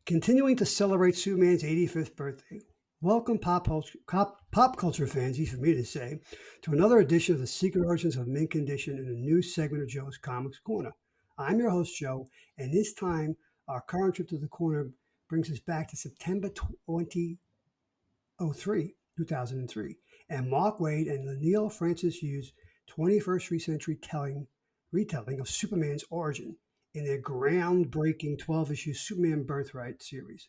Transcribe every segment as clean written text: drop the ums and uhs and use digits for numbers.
Continuing to celebrate Superman's 85th birthday. Welcome, pop culture fans, easy for me to say, to another edition of the Secret Origins of Mint Condition in a new segment of Joe's Comics Corner. I'm your host, Joe, and this time our current trip to the corner brings us back to September 2003, and Mark Waid and Leinil Francis Yu's 21st century retelling of Superman's origin in their groundbreaking 12-issue Superman Birthright series.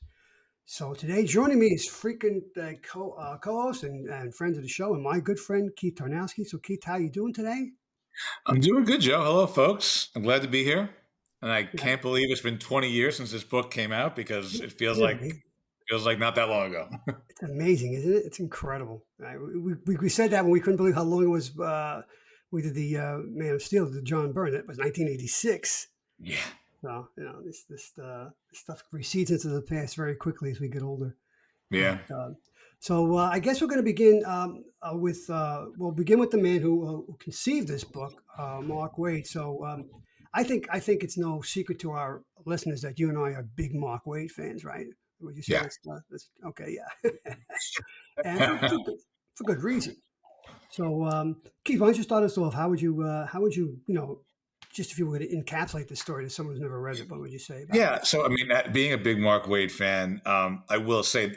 So today, joining me is freaking co-host and friend of the show, and my good friend Keith Tarnowski. So, Keith, how you doing today? I'm doing good, Joe. Hello, folks. I'm glad to be here, and I Yeah, can't believe it's been 20 years since this book came out because it feels yeah, like not that long ago. it's amazing, isn't it? It's incredible. We said that when we couldn't believe how long it was. We did the Man of Steel, the John Byrne. That was 1986. Yeah, So this stuff recedes into the past very quickly as we get older. yeah, But, I guess we're going to begin we'll begin with the man who conceived this book, Mark Waid. So I think it's no secret to our listeners that you and I are big Mark Waid fans, right? Would you say yeah. that's okay? Yeah, and for good reason. So, Keith, why don't you start us off? How would you, just if you were to encapsulate the story to someone who's never read it, what would you say about Yeah. that? So, I mean, being a big Mark Waid fan, I will say,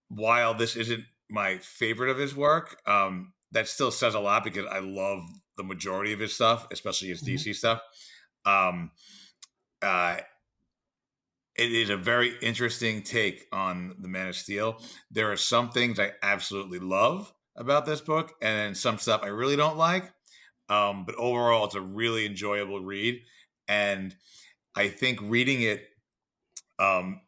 while this isn't my favorite of his work, that still says a lot because I love the majority of his stuff, especially his Mhm. DC stuff. Um, uh, It is a very interesting take on the Man of Steel. There are some things I absolutely love about this book, and then some stuff I really don't like. But overall, it's a really enjoyable read, and I think reading it um,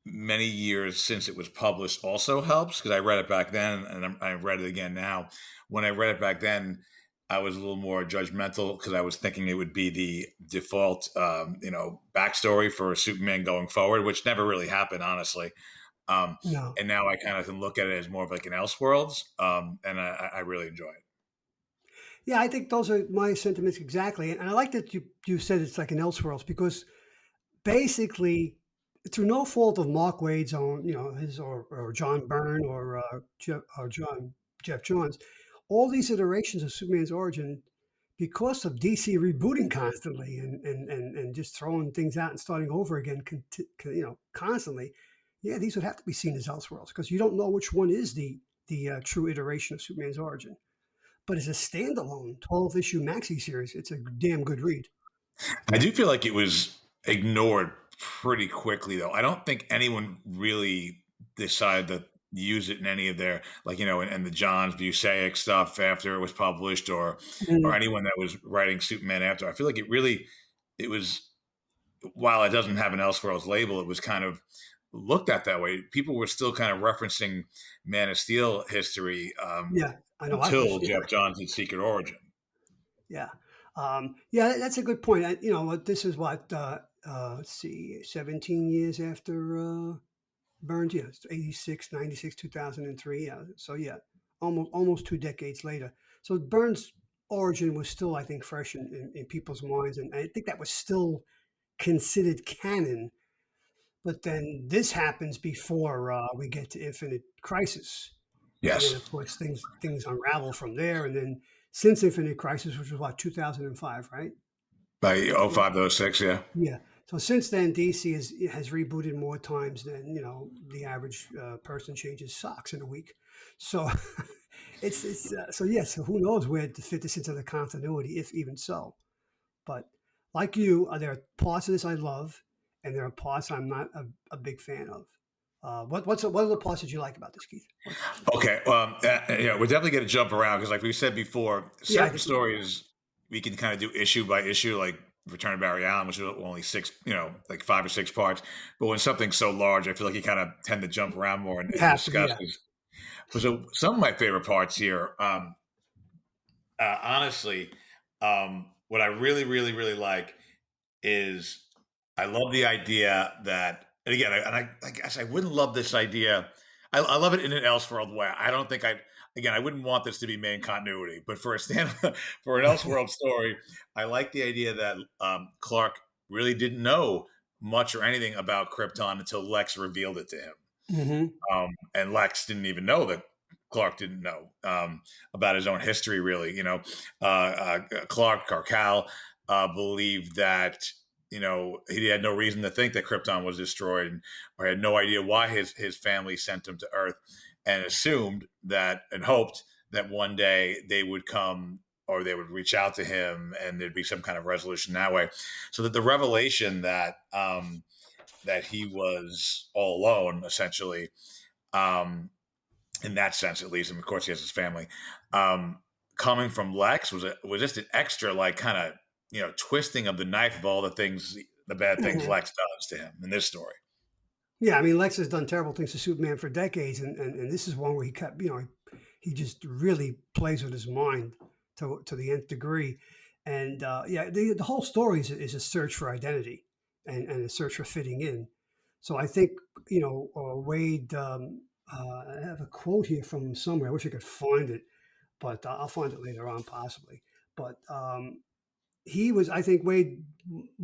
many years since it was published also helps because I read it back then and I read it again now. When I read it back then, I was a little more judgmental because I was thinking it would be the default, backstory for Superman going forward, which never really happened, honestly. Um, No. and now I kind of can look at it as more of like an Elseworlds, and I really enjoy it. Yeah, I think those are my sentiments exactly. And I like that you said it's like an Elseworlds because basically, through no fault of Mark Waid's own, his or John Byrne or Jeff Johns, all these iterations of Superman's origin, because of DC rebooting constantly and just throwing things out and starting over again, constantly. Yeah, these would have to be seen as Elseworlds because you don't know which one is the true iteration of Superman's origin. But as a standalone 12-issue maxi series, it's a damn good read. I do feel like it was ignored pretty quickly, though. I don't think anyone really decided to use it in any of their, like, and the Johns Busaic stuff after it was published, or Mhm. anyone that was writing Superman after. I feel like it was, while it doesn't have an Elseworlds label, it was kind of looked at that way. People were still kind of referencing Man of Steel history Yeah, I know. I was. until Jeff Johns' Secret Origin. Yeah. Yeah, that's a good point. This is what, let's see, 17 years after Burns. Yeah, it's 86, 96, 2003. Yeah. So, yeah, almost 2 decades later. So, Burns' origin was still, I think, fresh in people's minds. And I think that was still considered canon. But then this happens before we get to Infinite Crisis. And then, Yes, of course, things unravel from there. And then since Infinite Crisis, which was what, 2005, right? by oh Yeah. five oh six, yeah. Yeah. So since then, DC has rebooted more times than the average person changes socks in a week. So so yes. So who knows where to fit this into the continuity, if even so. But like you, there are parts of this I love, and there are parts I'm not a big fan of. What are the parts that you like about this, Keith? Okay, well, we're definitely going to jump around because, like we said before, Yeah, I certain think we should. stories we can kind of do issue by issue, like Return of Barry Allen, which is only six, like 5 or 6 parts. But when something's so large, I feel like you kind of tend to jump around more You and have to, discuss yeah. this. So, some of my favorite parts here, honestly, what I really, really, really like is I love the idea that, and again, I guess I wouldn't love this idea. I love it in an Elseworld way. I don't think again, I wouldn't want this to be main continuity, but for a stand, for an Elseworld story, I like the idea that Clark really didn't know much or anything about Krypton until Lex revealed it to him. Hmm. And Lex didn't even know that Clark didn't know about his own history, really. Clark or Cal believed that, he had no reason to think that Krypton was destroyed, or had no idea why his family sent him to Earth, and assumed that and hoped that one day they would come, or they would reach out to him and there'd be some kind of resolution that way. So that the revelation that he was all alone, essentially, um, in that sense at least, and of course he has his family. Um, Coming from Lex was just an extra, like, kind of, twisting of the knife of all the bad things Hmm. Lex does to him in this story. Yeah, I mean, Lex has done terrible things to Superman for decades, and this is one where he kept, he just really plays with his mind to the nth degree. And yeah, the whole story is a search for identity and a search for fitting in. So I think, Waid. I have a quote here from him somewhere. I wish I could find it, but I'll find it later on, possibly. But he was, I think, Wade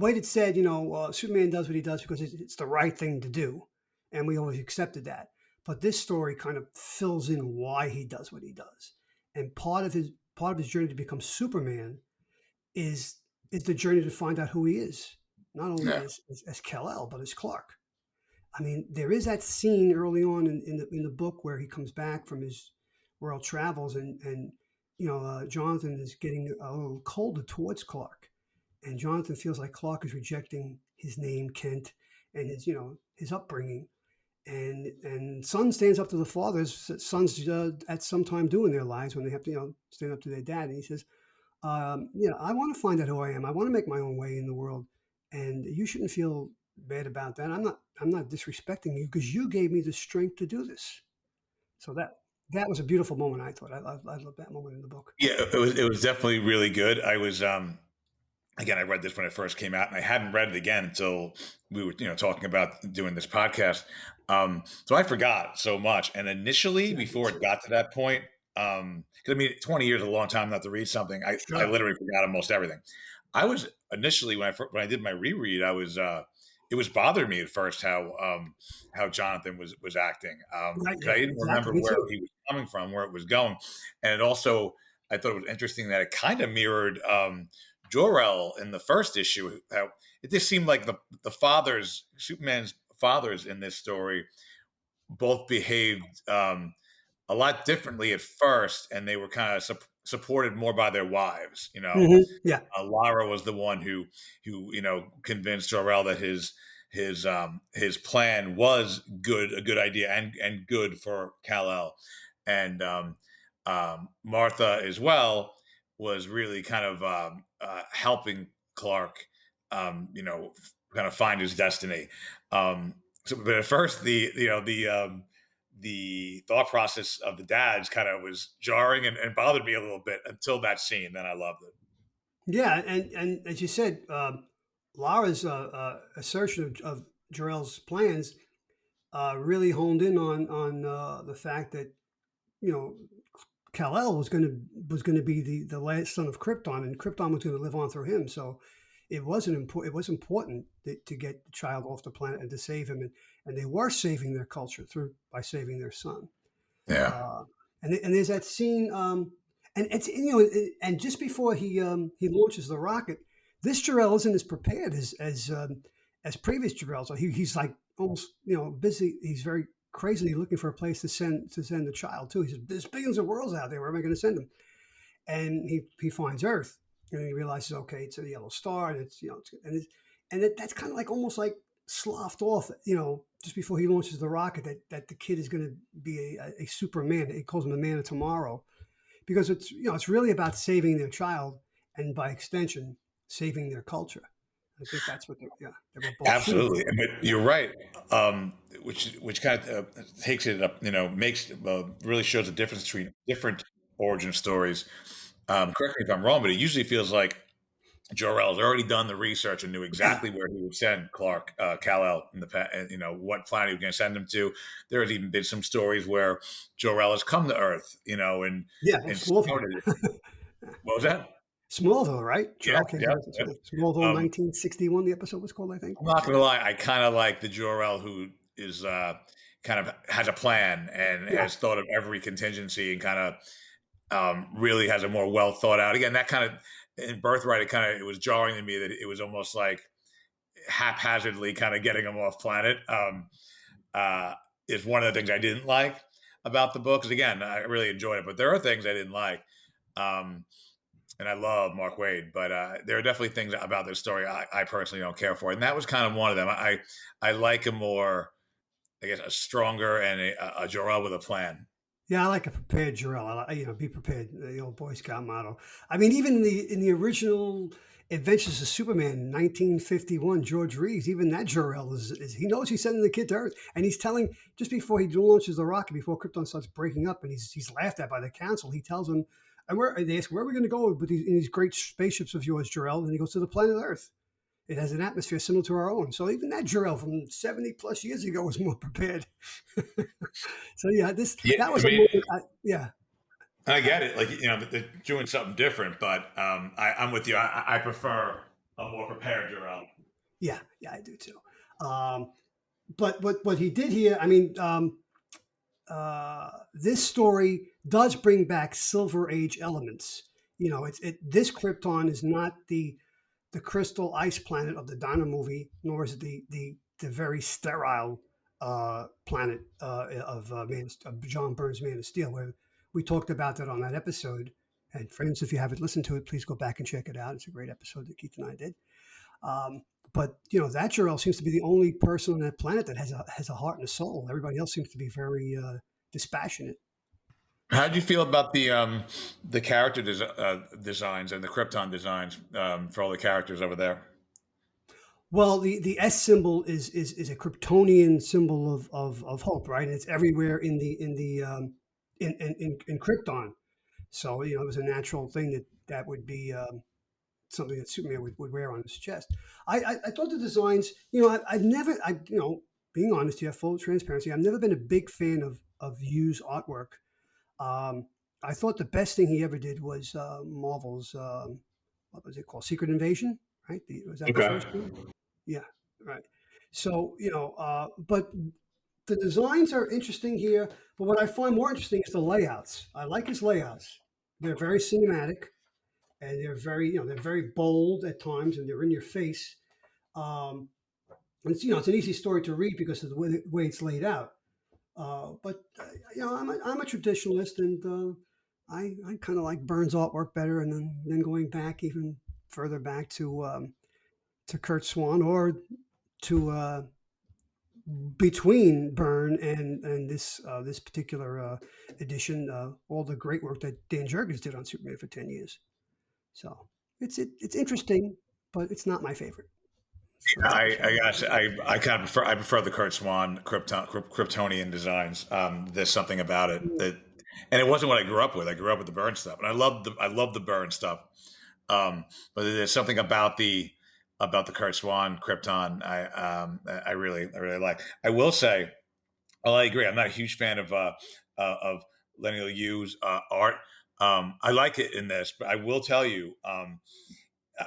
had said, Superman does what he does because it's the right thing to do, and we always accepted that. But this story kind of fills in why he does what he does, and part of his journey to become Superman is is the journey to find out who he is, not only Yeah, as Kal-El, but as Clark. I mean, there is that scene early on in the book where he comes back from his world travels, and Jonathan is getting a little colder towards Clark, and Jonathan feels like Clark is rejecting his name, Kent, and his upbringing. And son stands up to the fathers. Sons at some time do in their lives when they have to stand up to their dad, and he says, I want to find out who I am. I want to make my own way in the world, and you shouldn't feel bad about that. I'm not disrespecting you because you gave me the strength to do this. So that was a beautiful moment. I thought I love that moment in the book. yeah, it was definitely really good. I was again, I read this when it first came out, and I hadn't read it again until we were, talking about doing this podcast. So I forgot so much. And initially, Yeah, me before it too. got to that point, 'cause I mean, 20 years is a long time not to read something. I Sure. literally forgot almost everything. I was initially, when I did my reread, it was bothering me at first how Jonathan was acting, Right. because I Yeah. didn't Exactly. remember Me where too. he was coming from, where it was going, and it also, I thought it was interesting that it kind of mirrored Jor-El in the first issue. How it just seemed like the fathers, Superman's fathers in this story, both behaved a lot differently at first, and they were kind of supported more by their wives. Yeah. Lara was the one who convinced Jor-El that his plan was a good idea, and good for Kal-El, and Martha as well was really kind of helping Clark, kind of find his destiny. But at first, the thought process of the dads kind of was jarring, and bothered me a little bit until that scene. Then I loved it. Yeah. And as you said, Lara's assertion of Jarrell's plans really honed in on the fact that you know Kal-El was going to be the last son of Krypton, and Krypton was going to live on through him. So it was important to get the child off the planet and to save him, and they were saving their culture through by saving their son. Yeah, Uh, and there's that scene, and it's and just before he launches the rocket, this Jarrell isn't as prepared as previous Jarrell. So he's like almost busy. He's very crazily looking for a place to send the child to. He says, "There's billions of worlds out there. Where am I going to send him?" And he finds Earth, and he realizes, okay, it's a yellow star, and that's kind of like almost like sloughed off, just before he launches the rocket, that the kid is going to be a Superman. He calls him the man of tomorrow because it's really about saving their child, and by extension, saving their culture. I think that's what they were both shooting absolutely. for. But Yeah, you're right. Which kind of takes it up, makes really shows the difference between different origin stories. Correct me if I'm wrong, but it usually feels like Jor-El's already done the research and knew yeah, exactly where he would send Kal-El in the past, and what planet he was going to send him to. There has even been some stories where Jor-El has come to Earth, and yeah. and School of them. scouted it. What was that? Smallville, right? Yeah, Jor-El came to yeah, Earth in yeah. Smallville, Um, 1961. The episode was called, I think. I'm not gonna lie, I kind of like the Jor-El who is kind of has a plan and Yeah, has thought of every contingency and kind of really has a more well thought out. Again, that kind of in Birthright, it was jarring to me that it was almost like haphazardly kind of getting him off planet. Uh, is one of the things I didn't like about the book. Because again, I really enjoyed it, but there are things I didn't like. Um, and I love Mark Waid, but there are definitely things about this story I personally don't care for, and that was kind of one of them. I like a more, I guess, a stronger and a Jor-El with a plan. yeah, I like a prepared Jor-El. Be prepared. The old Boy Scout motto. I mean, even in the original Adventures of Superman, 1951, George Reeves, even that Jor-El is he knows he's sending the kid to Earth, and he's telling just before he launches the rocket, before Krypton starts breaking up, and he's laughed at by the council. He tells him, and they ask, "Where are we going to go with these great spaceships of yours, Jor-El?" And he goes, "To the planet Earth. It has an atmosphere similar to our own." So even that Jor-El from 70 plus years ago was more prepared. So yeah, this Yeah, that I was a mean, moment. Yeah, I get it. Like they're doing something different, but I'm with you. I prefer a more prepared Jor-El. yeah, I do too. Um, but what he did here, I mean, this story does bring back Silver Age elements. This Krypton is not the crystal ice planet of the Donner movie, nor is it the very sterile planet of John Byrne's Man of Steel, where we talked about that on that episode. And friends, if you haven't listened to it, please go back and check it out. It's a great episode that Keith and I did. Um, but that Jor-El seems to be the only person on that planet that has a heart and a soul. Everybody else seems to be very dispassionate. How did you So, feel about the character designs and the Krypton designs for all the characters over there? well, the S symbol is a Kryptonian symbol of hope, right? And it's everywhere in Krypton. So it was a natural thing that would be something that Superman would wear on his chest. I thought the designs, I've never, being honest here, full transparency, I've never been a big fan of Yu's artwork. I thought the best thing he ever did was Marvel's, what was it called? Secret Invasion, right? Was that the Okay. first one? Yeah, right. So, but the designs are interesting here. But what I find more interesting is the layouts. I like his layouts. They're very cinematic and they're very bold at times and they're in your face. Um, and it's an easy story to read because of the way it's laid out. But I'm a traditionalist, and I kind of like Burns' artwork better, and then going back even further back to Kurt Swan or to between Byrne and this particular edition, all the great work that Dan Jurgens did on Superman for 10 years. So it's interesting, but it's not my favorite. So that's what I I got guess for you. I kind of prefer the Kurt Swan Kryptonian designs. There's something about it Yeah. that, and it wasn't what I grew up with. I grew up with the Burn stuff, and I love the Burn stuff. But there's something about the Kurt Swan Krypton I really like. I will say, well, I agree. I'm not a huge fan of Leinil Yu's art. I like it in this, but I will tell you.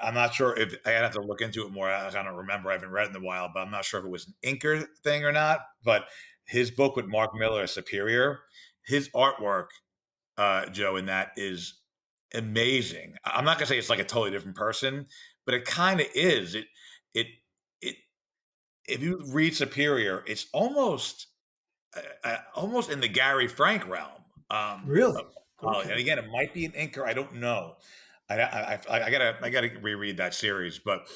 I'm not sure if I have to look into it more. I don't remember. I haven't read it in a while, but I'm not sure if it was an inker thing or not. But his book with Mark Miller, Superior, his artwork, Joe, in that is amazing. I'm not gonna say it's like a totally different person, but it kind of is. It it if you read Superior, it's almost in the Gary Frank realm. Really? Of quality. And Okay. again, it might be an inker. I don't know. I gotta reread that series, but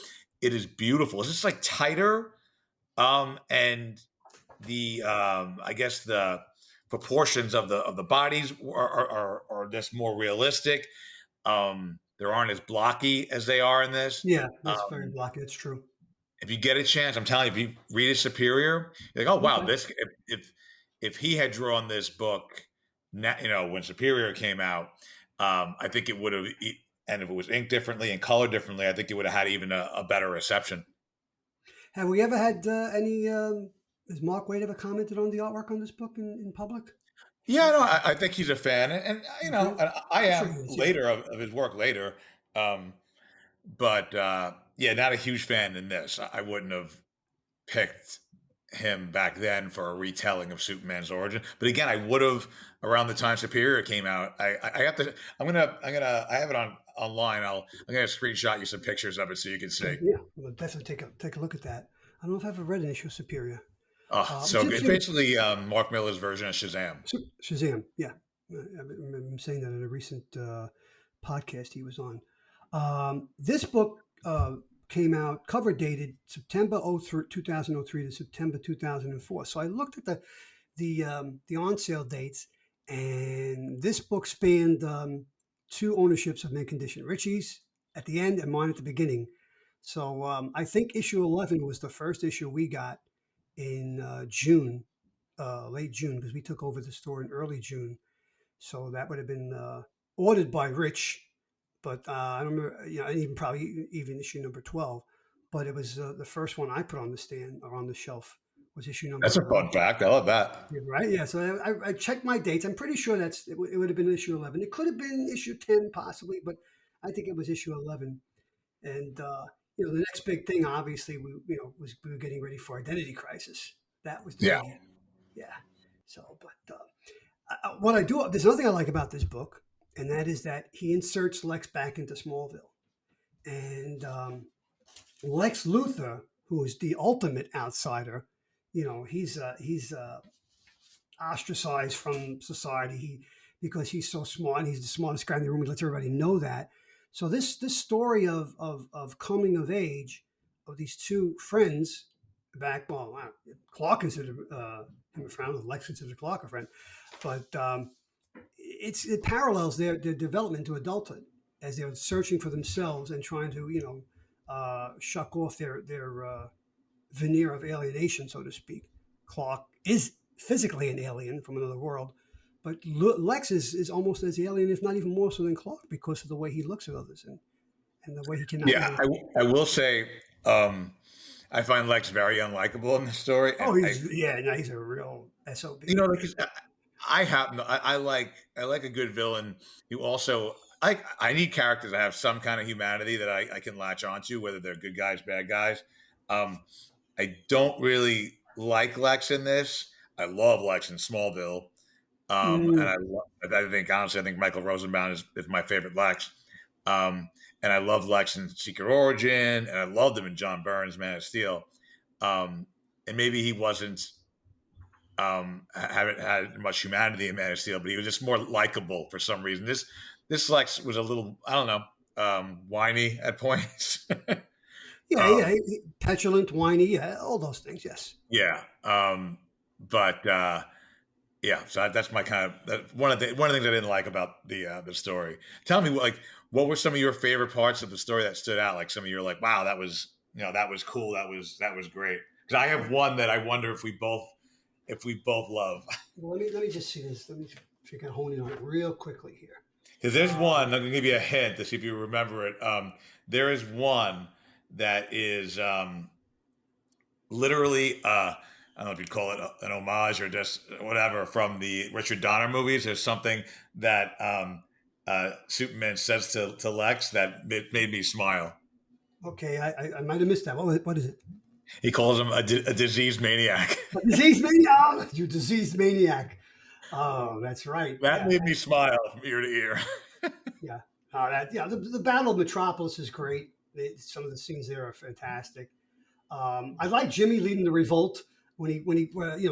it is beautiful. It's just like tighter, and the I guess the proportions of the bodies are just more realistic. There aren't as blocky as they are in this. Yeah, it's very Um, blocky. It's true. if you get a chance, I'm telling you, if you read it Superior, you're like, oh wow, Okay. this if he had drawn this book, when Superior came out, I think it would have, and if it was inked differently and colored differently, I think it would have had even a better reception. Have we ever had any? Has Mark Waid ever commented on the artwork on this book in public? Yeah, no, I think he's a fan, and Okay. I I'm sure am he is. Yeah. later of his work later. Um, but yeah, not a huge fan in this. I wouldn't have picked him back then for a retelling of Superman's origin. But again, I would have around the time Superior came out. I have to. I have it on online. I'm gonna screenshot you some pictures of it so you can Okay, see. yeah, we'll definitely take a look at that. I don't know if I've ever read an issue of Superior. Oh, What's so good. It's interesting, basically Mark Miller's version of Shazam. Shazam. Yeah, I remember him saying that in a recent podcast he was on. This book came out cover dated September 2003 to September 2004. So I looked at the on sale dates, and this book spanned two ownerships of mint condition. Richie's at the end and mine at the beginning. So I think issue 11 was the first issue we got in June, late June, because we took over the store in early June. So that would have been ordered by Rich, but I don't remember, and even probably even issue number 12. But it was the first one I put on the stand or on the shelf was issue That's number a fun fact. I love that. yeah, right. Yeah. So I checked my dates. I'm pretty sure it would have been issue 11. It could have been issue 10 possibly, but I think it was issue 11. And the next big thing, obviously, was we were getting ready for Identity Crisis. That was the Yeah. big, yeah. So, but what I do, there's nothing I like about this book, and that is that he inserts Lex back into Smallville, and Lex Luthor, who is the ultimate outsider, he's ostracized from society. Because he's so smart and he's the smartest guy in the room. He lets everybody know that. So this story of coming of age of these two friends back. Well, Clark considered him a friend. Lex considered Clark a friend, but it parallels their development to adulthood as they're searching for themselves and trying to shuck off their veneer of alienation, so to speak. Clark is physically an alien from another world, but Lex is almost as alien, if not even more so than Clark, because of the way he looks at others and the way he cannot. Yeah. I will say, I find Lex very unlikable in the story, Oh, and he's a real sob. like I happen to, I like a good villain who also I need characters that have some kind of humanity that I can latch onto, whether they're good guys, bad guys. Um, I don't really like Lex in this. I love Lex in Smallville. And Mm, I think honestly, I think Michael Rosenbaum is my favorite Lex. Um, and I love Lex in Secret Origin, and I loved him in John Byrne's Man of Steel. And maybe he wasn't haven't had much humanity in Man of Steel, but he was just more likable for some reason. This Lex was a little, I don't know, whiny at points. yeah, yeah, um, petulant, whiny, yeah, all those things. Yes. yeah, but yeah, so that's my kind of one of the things I didn't like about the story. Tell me, what were some of your favorite parts of the story that stood out? Like some of you are like, wow, that was cool, that was great. Because I have one that I wonder if we both love. Well, let me just see this. Let me see if I can hone in on it real quickly here. Because there's one, I'm going to give you a hint to see if you remember it. There is one that is literally, I don't know if you'd call it an homage or just whatever from the Richard Donner movies. There's something that Superman says to Lex that made me smile. Okay, I might have missed that. What is it? He calls him a diseased maniac. A disease maniac. Oh, you diseased maniac. Oh, that's right. That Yeah, made me smile from ear to ear. yeah. The Battle of Metropolis is great. Some of the scenes there are fantastic. I like Jimmy leading the revolt when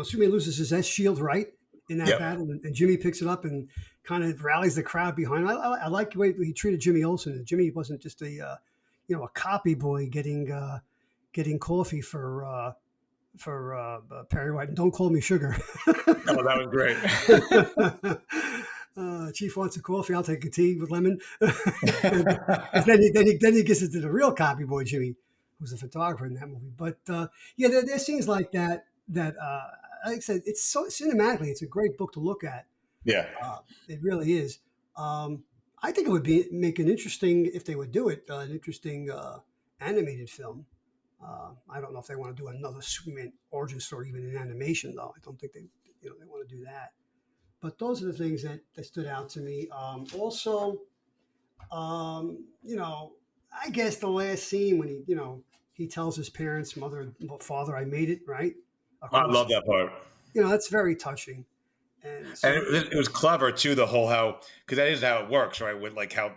Superman loses his S shield right in that Yep. battle, and Jimmy picks it up and kind of rallies the crowd behind. I like the way he treated Jimmy Olsen. Jimmy wasn't just a copy boy getting coffee for Perry White. And don't call me sugar. Oh, that was great. Chief wants a coffee. I'll take a tea with lemon. And then he gets into the real copy boy, Jimmy, who's a photographer in that movie. But there's scenes like that like I said, it's so cinematically, it's a great book to look at. Yeah. It really is. I think it would make an interesting, if they would do it, an interesting animated film. I don't know if they want to do another Superman origin story, even in animation, though. I don't think they want to do that. But those are the things that stood out to me. Also, You know, I guess the last scene when he tells his parents, mother, father, I made it right I across. love that part. That's very touching. And And so, it was clever too. The whole how, because that is how it works, right? With like how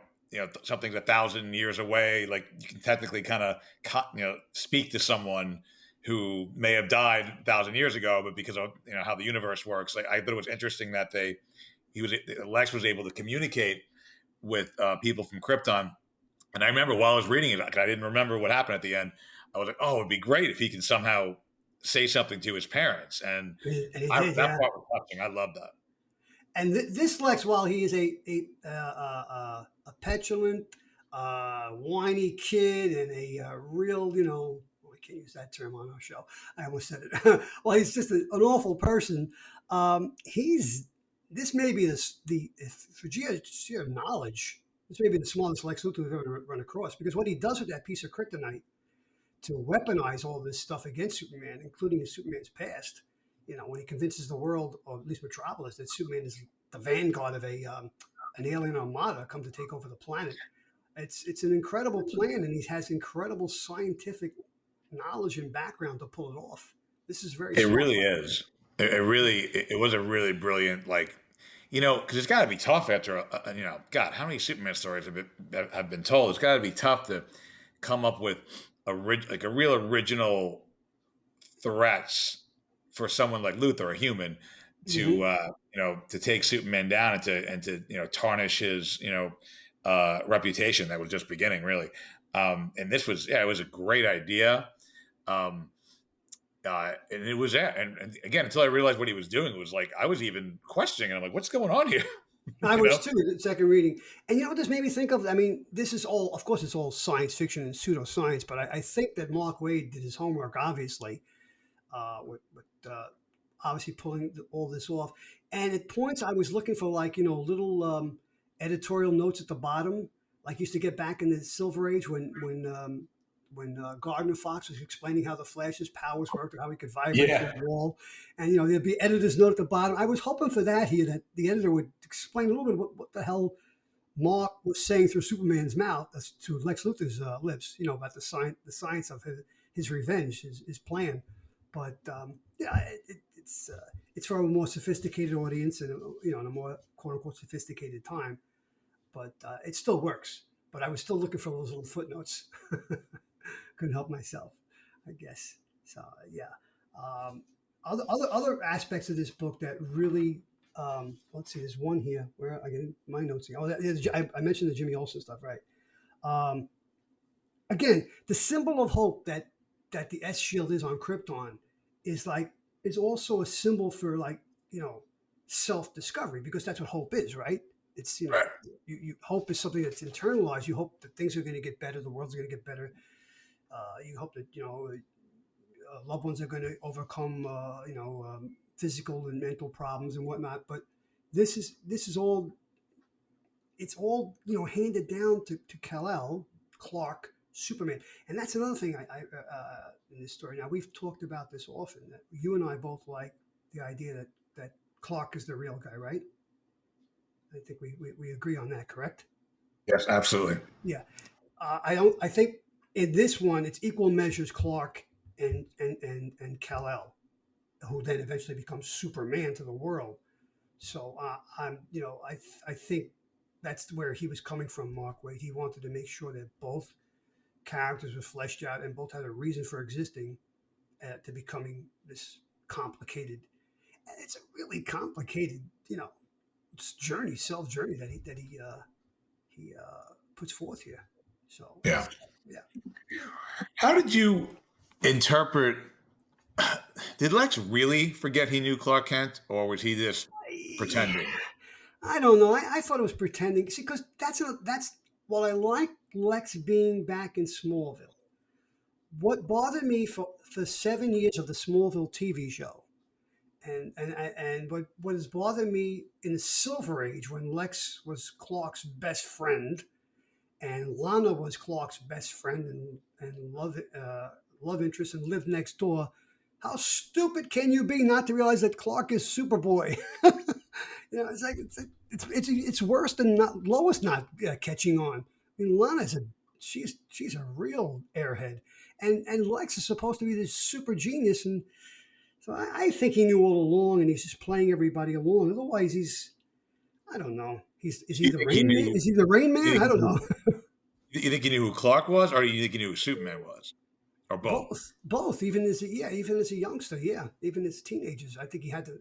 something's 1,000 years away. Like you can technically kind of speak to someone who may have died 1,000 years ago, but because of how the universe works, like I thought it was interesting that he was Lex was able to communicate with people from Krypton. And I remember while I was reading it, 'cause I didn't remember what happened at the end. I was like, oh, it'd be great if he can somehow say something to his parents. And and he did, that yeah. part was touching. I love that. And this Lex, while he is a petulant, whiny kid and a real, well, I can't use that term on our show. I almost said it. Well, he's just an awful person. He's this may be for sheer knowledge. This may be the smallest Lex Luthor we've ever run across, because what he does with that piece of kryptonite to weaponize all this stuff against Superman, including his Superman's past. When he convinces the world, or at least Metropolis, that Superman is the vanguard of an alien armada come to take over the planet. It's an incredible plan, and he has incredible scientific knowledge and background to pull it off. This is very It smart. really is. It was a really brilliant, like, because it's got to be tough after, God, how many Superman stories have been told? It's got to be tough to come up with like a real original threats for someone like Luthor, a human, to Mm-hmm. to take Superman down and to tarnish his reputation that was just beginning, really. And this was, yeah, it was a great idea. Um, and it was that, and again, until I realized what he was doing, it was like I was even questioning, and I'm like, "What's going on here?" I you was know? too, the second reading. And what this made me think of? I mean, this is all, of course, it's all science fiction and pseudoscience, but I think that Mark Waid did his homework, obviously, with obviously pulling all this off. And at points, I was looking for like little editorial notes at the bottom, like used to get back in the Silver Age when Gardner Fox was explaining how the Flash's powers worked, or how he could vibrate through Yeah, a wall, and there'd be editor's note at the bottom. I was hoping for that here, that the editor would explain a little bit what the hell Mark was saying through Superman's mouth to Lex Luthor's lips, about the science of his revenge, his plan. But yeah, it's for a more sophisticated audience, and in a more quote unquote sophisticated time. But it still works. But I was still looking for those little footnotes. Couldn't help myself, I guess. So yeah. Um, other aspects of this book that really, let's see, there's one here where I get my notes here. Oh, I mentioned the Jimmy Olsen stuff, right? Um, again, the symbol of hope that the S shield is on Krypton is like is also a symbol for, like, self discovery, because that's what hope is, right? It's right. you hope is something that's internalized. You hope that things are going to get better, the world's going to get better. You hope that loved ones are going to overcome physical and mental problems and whatnot. But this is all, it's all handed down to Kal-El, Clark, Superman. And that's another thing in this story. Now, we've talked about this often, that you and I both like the idea that Clark is the real guy, right? I think we agree on that, correct? Yes, absolutely. Yeah. I think in this one it's equal measures Clark and Kal-El, who then eventually becomes Superman to the world. So I think that's where he was coming from, Mark Waid. He wanted to make sure that both characters were fleshed out and both had a reason for existing, to becoming this complicated. And it's a really complicated, journey, self journey that he puts forth here. So Yeah. yeah. How did you interpret? Did Lex really forget he knew Clark Kent, or was he just pretending? I don't know. I thought it was pretending. See, because that's while I like Lex being back in Smallville. What bothered me for 7 years of the Smallville TV show, and what has bothered me in the Silver Age, when Lex was Clark's best friend and Lana was Clark's best friend and love interest, and lived next door. How stupid can you be not to realize that Clark is Superboy? It's like it's worse than not, Lois not catching on. I mean, Lana's she's a real airhead, and Lex is supposed to be this super genius, and so I think he knew all along, and he's just playing everybody along. Otherwise, I don't know. Is he You the think he Rain Man? knew? Is he the Rain You Man? think I he don't knew? know. You think he knew who Clark was, or do you think he knew who Superman was, or both? Both. Even as a youngster, yeah, even as teenagers, I think he had to,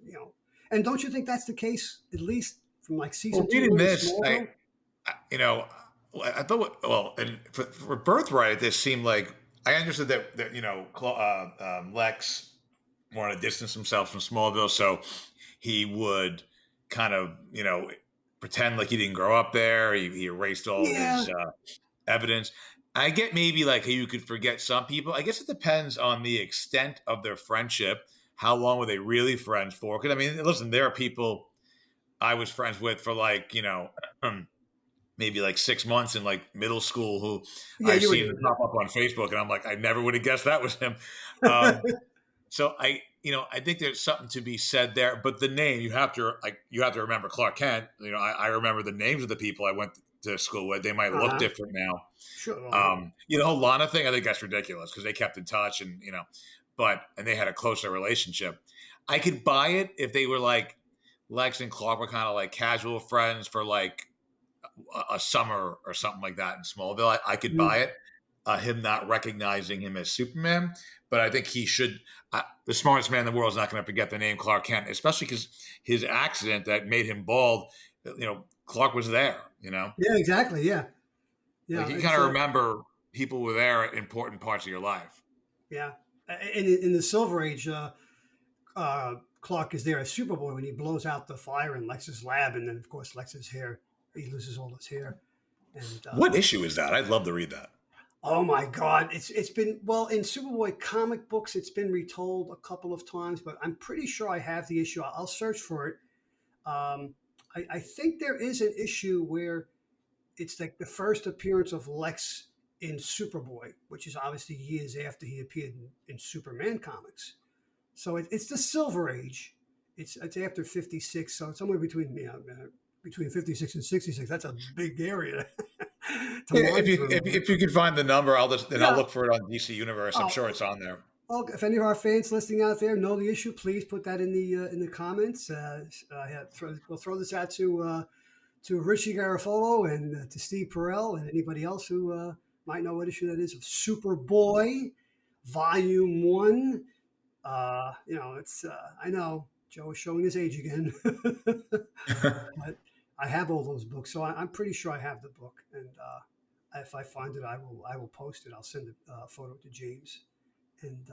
And don't you think that's the case at least from like Well, season two reading on in this, Smallville? you know, I thought, well, and for Birthright, this seemed like I understood that Lex wanted to distance himself from Smallville, so he would kind of, pretend like he didn't grow up there. He erased all of Yeah, his evidence. I get maybe like you could forget some people. I guess it depends on the extent of their friendship. How long were they really friends for? Because I mean, listen, there are people I was friends with for like, maybe like 6 months in like middle school who yeah, I've you were seen young. pop up on Facebook, and I'm like, I never would have guessed that was him. Um, so I think there's something to be said there. But the name you have to remember Clark Kent. I remember the names of the people I went to school with. They might Uh look huh. different now. Sure. Well, yeah. The whole Lana thing, I think that's ridiculous because they kept in touch and and they had a closer relationship. I could buy it if they were like Lex and Clark were kind of like casual friends for like a summer or something like that in Smallville. I could buy Mm. it. Him not recognizing him as Superman, but I think he should. The smartest man in the world is not going to forget the name Clark Kent, especially because his accident that made him bald. Clark was there. Yeah. Exactly. Yeah. Like Yeah. you kind It's of remember people were there at important parts of your life. yeah. In the Silver Age, Clark is there as Superboy when he blows out the fire in Lex's lab, and then of course Lex's hair, he loses all his hair, and What issue is that? I'd love to read that. oh my God, it's been well in Superboy comic books. It's been retold a couple of times, but I'm pretty sure I have the issue. I'll search for it. I think there is an issue where it's like the first appearance of Lex in Superboy, which is obviously years after he appeared in Superman comics. So it's the Silver Age. It's after 56, so it's somewhere between 56 and 66. That's a big area to Yeah, if mine you if, through. if you can find the number, I'll Yeah. look for it on DC Universe. I'm Oh, sure it's on there. well, if any of our fans listening out there know the issue, please put that in the comments. We'll throw this out to Richie Garofalo and to Steve Perel and anybody else who might know what issue that is of Superboy, Volume One. It's I know Joe is showing his age again, but I have all those books, so I'm pretty sure I have the book. And if I find it, I will post it. I'll send a photo to James. And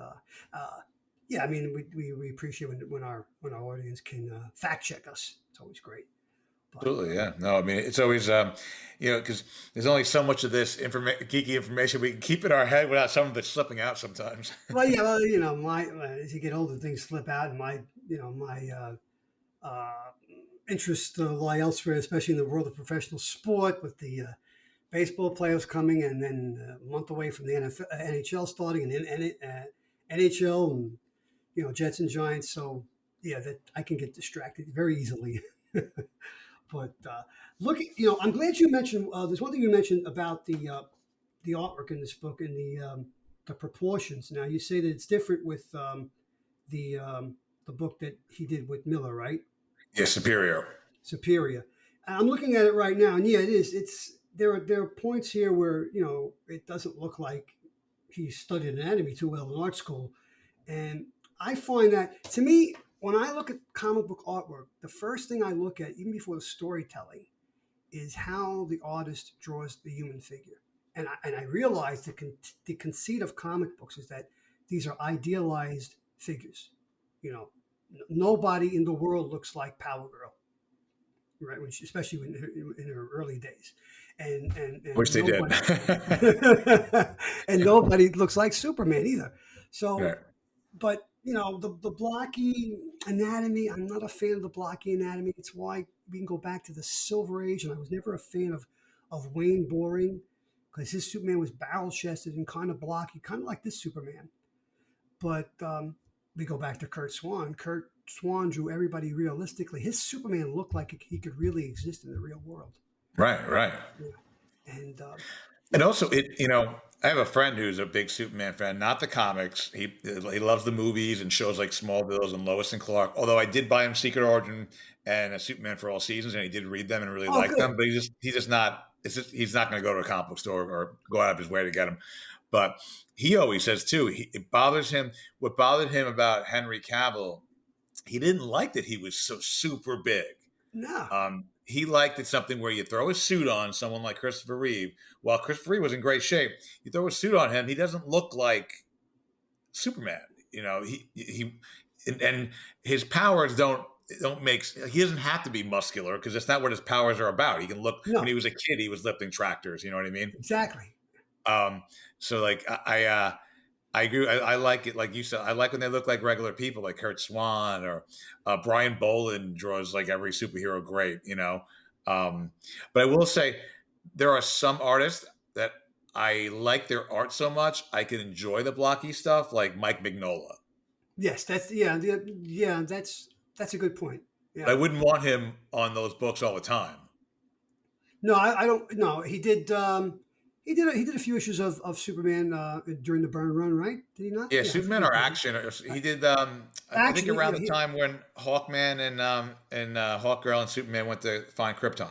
yeah, I mean, we appreciate when our audience can fact check us. It's always great. But Absolutely, yeah. No, I mean it's always because there's only so much of this geeky information we can keep in our head without some of it slipping out sometimes. well, yeah, well, my as you get older, things slip out, and my uh, interests lie elsewhere, especially in the world of professional sport with the baseball playoffs coming, and then a month away from the NHL starting, and then NHL, and Jets and Giants. So yeah, that I can get distracted very easily. But look, I'm glad you mentioned. There's one thing you mentioned about the artwork in this book and the proportions. Now you say that it's different with the um, the book that he did with Miller, right? Yeah, superior. Superior. I'm looking at it right now, and yeah, it is. There are points here where it doesn't look like he studied anatomy too well in art school, and I find that to me, when I look at comic book artwork, the first thing I look at, even before the storytelling, is how the artist draws the human figure. And I realize the conceit of comic books is that these are idealized figures. You know, nobody in the world looks like Power Girl, right? Especially in her early days, Which and they did. nobody and nobody looks like Superman either. So Right. but the blocky anatomy, I'm not a fan of the blocky anatomy. It's why we can go back to the Silver Age, and I was never a fan of Wayne Boring because his Superman was barrel chested and kind of blocky, kind of like this Superman. But we go back to Kurt Swan. Kurt Swan drew everybody realistically. His Superman looked like he could really exist in the real world. Right, right. Yeah. And And yeah, also, I have a friend who's a big Superman fan, not the comics. He loves the movies and shows like Smallville and Lois and Clark. Although I did buy him Secret Origin and a Superman for All Seasons, and he did read them and really oh, liked good. them. But he's just not. It's just he's not going to go to a comic book store or go out of his way to get them. But he always says too, it bothers him. What bothered him about Henry Cavill, he didn't like that he was so super big. No, He liked it something where you throw a suit on someone like Christopher Reeve. While Christopher Reeve was in great shape, you throw a suit on him, he doesn't look like Superman. You know, and his powers don't make. He doesn't have to be muscular because that's not what his powers are about. He can look. When he no, was a kid, he was lifting tractors. You know what I mean? exactly. Um, so like I agree. I like it, like you said. I like when they look like regular people, like Kurt Swan or Brian Boland draws like every superhero great, you know. But I will say, there are some artists that I like their art so much I can enjoy the blocky stuff, like Mike Mignola. Yes, yeah. That's a good point. But I Yeah. wouldn't want him on those books all the time. No, I don't. No, he did. He did a few issues of Superman during the Burn Run, right? Did he not? Yeah, Yeah, I think Superman he or did. action. Uh, He did. I think Actually, around yeah, the time when Hawkman and Hawkgirl and Superman went to find Krypton.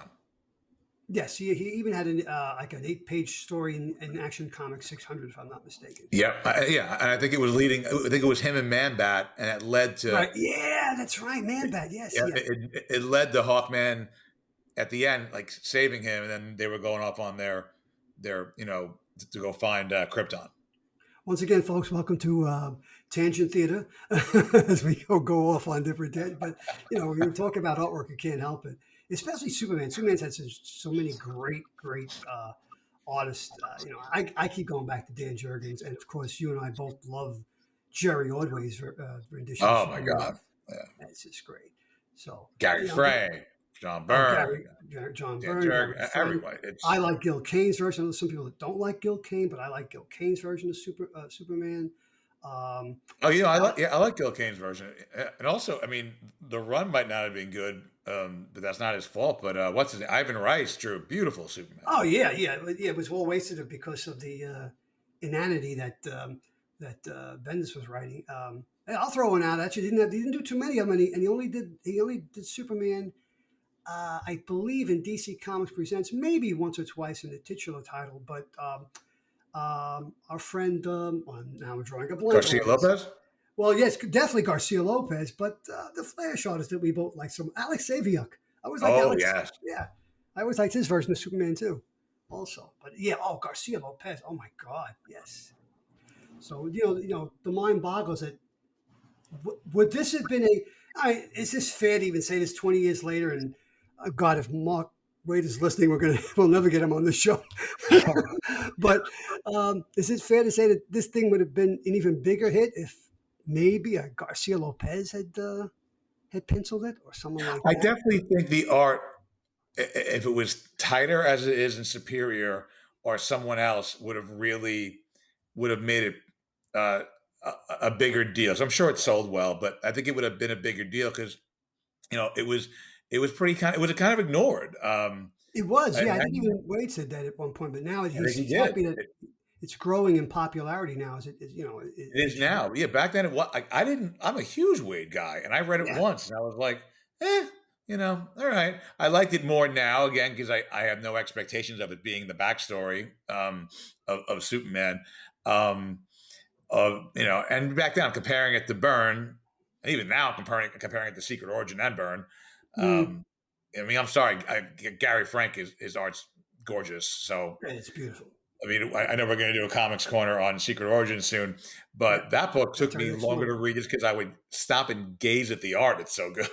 yes, he even had like an 8-page story in Action Comics 600, if I'm not mistaken. Yeah, yeah, and I think it was leading. I think it was him and Man Bat, and it led to Right. Yeah, that's right. Man Bat. Yes. yeah, Yeah. it led to Hawkman at the end, like saving him, and then they were going off on their to go find Krypton. Once again, folks, welcome to Tangent Theater as we go off on different tangents. But, when you're talking about artwork, you can't help it, especially Superman. Superman's had so many great artists. I keep going back to Dan Jurgens. And, of course, you and I both love Jerry Ordway's rendition of Oh my Superman. God, yeah. That's just great. So, Gary Frank, John oh, Byrne, John Dan Byrne, Gary Jurgens, Frank. everybody. I like Gil Kane's version. There's some people that don't like Gil Kane, but I like Gil Kane's version of Superman. Um, Oh, I, I like Gil Kane's version, and also, I mean, the run might not have been good, but that's not his fault. But what's his name? Ivan Rice drew a beautiful Superman. oh yeah. It was all wasted because of the inanity that Bendis was writing. I'll throw one out. Actually, he didn't do too many of them, and he only did Superman. I believe in DC Comics Presents maybe once or twice in the titular title, but our friend, well, now we're drawing a blank. Garcia Lopez. Well, yes, definitely Garcia Lopez, but the Flash artist that we both like, some Alex Saviuk. I always like Oh Alex. yes, Yeah, I always liked his version of Superman too, also. But yeah, Garcia Lopez. Oh my God, yes. So the mind boggles that would this have been is this fair to even say this 20 years later? And God, if Mark Waid is listening, we'll never get him on the show. But is it fair to say that this thing would have been an even bigger hit if maybe a Garcia Lopez had penciled it or someone like I that? definitely think the art, if it was tighter as it is in Superior, or someone else would have made it uh, a bigger deal. So I'm sure it sold well, but I think it would have been a bigger deal because it was it was kind of ignored. It was, yeah. I think And even Wade said that at one point, but now I think he he's did. happy that it's growing in popularity now. It is now. Yeah, back then it was. I didn't. I'm a huge Wade guy, and I read it Yeah. once, and I was like, all right. I liked it more now again because I have no expectations of it being the backstory of Superman. And back then I'm comparing it to Burn, and even now I'm comparing it to Secret Origin and Burn. Mm, Um, I mean, I'm sorry, Gary Frank his art's gorgeous, so it's beautiful. I mean, I know we're going to do a comics corner on Secret Origin soon, Yeah, but that book that's took our me next longer one. to read just because I would stop and gaze at the art. It's so good.